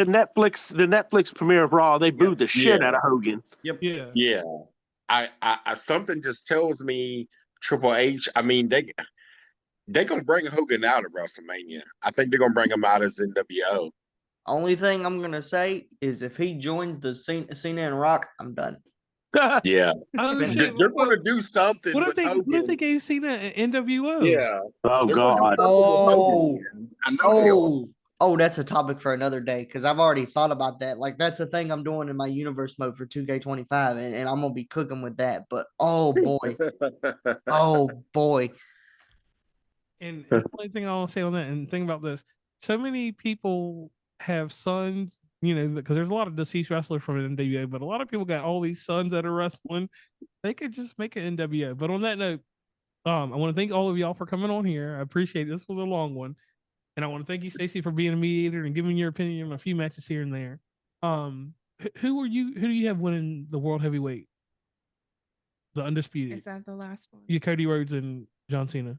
S5: Netflix premiere of Raw. They booed the shit
S6: Yeah.
S5: out of Hogan.
S2: Yeah.
S6: Yeah. I something just tells me Triple H, I mean, they're gonna bring Hogan out at WrestleMania. I think they're gonna bring him out as NWO.
S4: Only thing I'm gonna say is if he joins the Cena and Rock, I'm done.
S6: Yeah.
S2: Oh,
S4: They're
S2: shit.
S6: They're gonna do something.
S2: What if
S6: with
S2: they
S6: Hogan.
S2: gave Cena an NWO?
S6: Yeah.
S5: Oh
S6: They're gonna do
S5: God.
S6: something with Hogan, man. I know they are.
S4: Oh, that's a topic for another day because I've already thought about that. Like that's the thing I'm doing in my universe mode for 2K25, and I'm gonna be cooking with that. But oh boy, oh boy,
S2: And the only thing I want to say on that, and think about this: so many people have sons, because there's a lot of deceased wrestlers from NWA, but a lot of people got all these sons that are wrestling. They could just make an NWO. But on that note, I want to thank all of y'all for coming on here. I appreciate it. This was a long one, and I want to thank you, Stacey, for being a mediator and giving your opinion on a few matches here and there. Who do you have winning the world heavyweight, the undisputed?
S3: Is that the last one?
S2: You, Cody Rhodes and John Cena.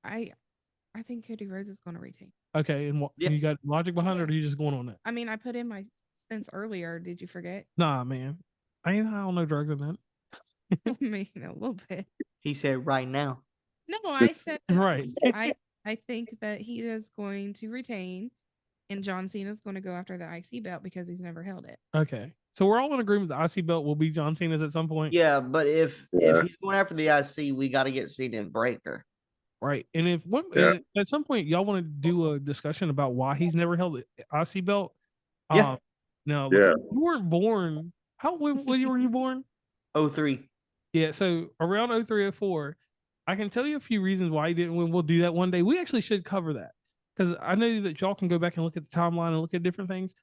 S3: I think Cody Rhodes is going to retain.
S2: Okay, and what
S4: Yeah.
S2: you got logic behind it, or are you just going on that?
S3: I mean, I put in my sense earlier. Did you forget?
S2: Nah, man. I don't know drugs in that.
S3: I mean, a little bit.
S4: he said right now.
S3: No, I said
S2: Right.
S3: I think that he is going to retain, and John Cena is going to go after the IC belt because he's never held it.
S2: Okay. So we're all in agreement the IC belt will be John Cena's at some point.
S4: Yeah, but if
S6: Yeah.
S4: he's going after the IC, we got to get Cena and Breaker.
S2: Right. And if
S6: Yeah.
S2: and at some point y'all want to do a discussion about why he's never held the IC belt.
S4: Yeah.
S2: Now
S6: Yeah.
S2: you weren't born. When were you born?
S4: 03.
S2: Yeah, so around 03, 04, I can tell you a few reasons why he didn't win. We'll do that one day. We actually should cover that because I know that y'all can go back and look at the timeline and look at different things,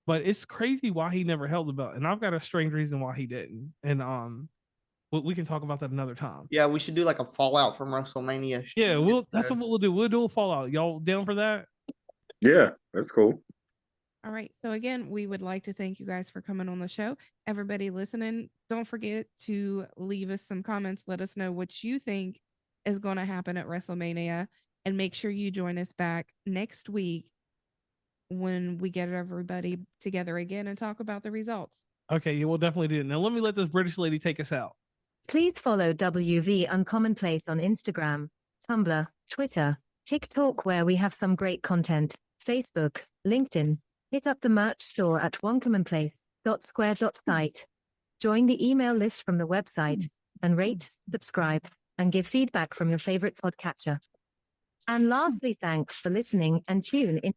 S2: but it's crazy why he never held the belt, and I've got a strange reason why he didn't. And we can talk about that another time.
S4: Yeah, we should do like a fallout from WrestleMania.
S2: Yeah, that's what we'll do. We'll do a fallout. Y'all down for that?
S6: Yeah, that's cool.
S3: All right. So again, we would like to thank you guys for coming on the show. Everybody listening, don't forget to leave us some comments. Let us know what you think is going to happen at WrestleMania, and make sure you join us back next week when we get everybody together again and talk about the results.
S2: Okay, yeah, we'll definitely do it. Now let me let this British lady take us out.
S1: Please follow WV Uncommonplace on Instagram, Tumblr, Twitter, TikTok, where we have some great content, Facebook, LinkedIn. Hit up the merch store at oncommonplace.square.site. Join the email list from the website, and rate, subscribe, and give feedback from your favorite podcatcher. And lastly, thanks for listening, and tune in.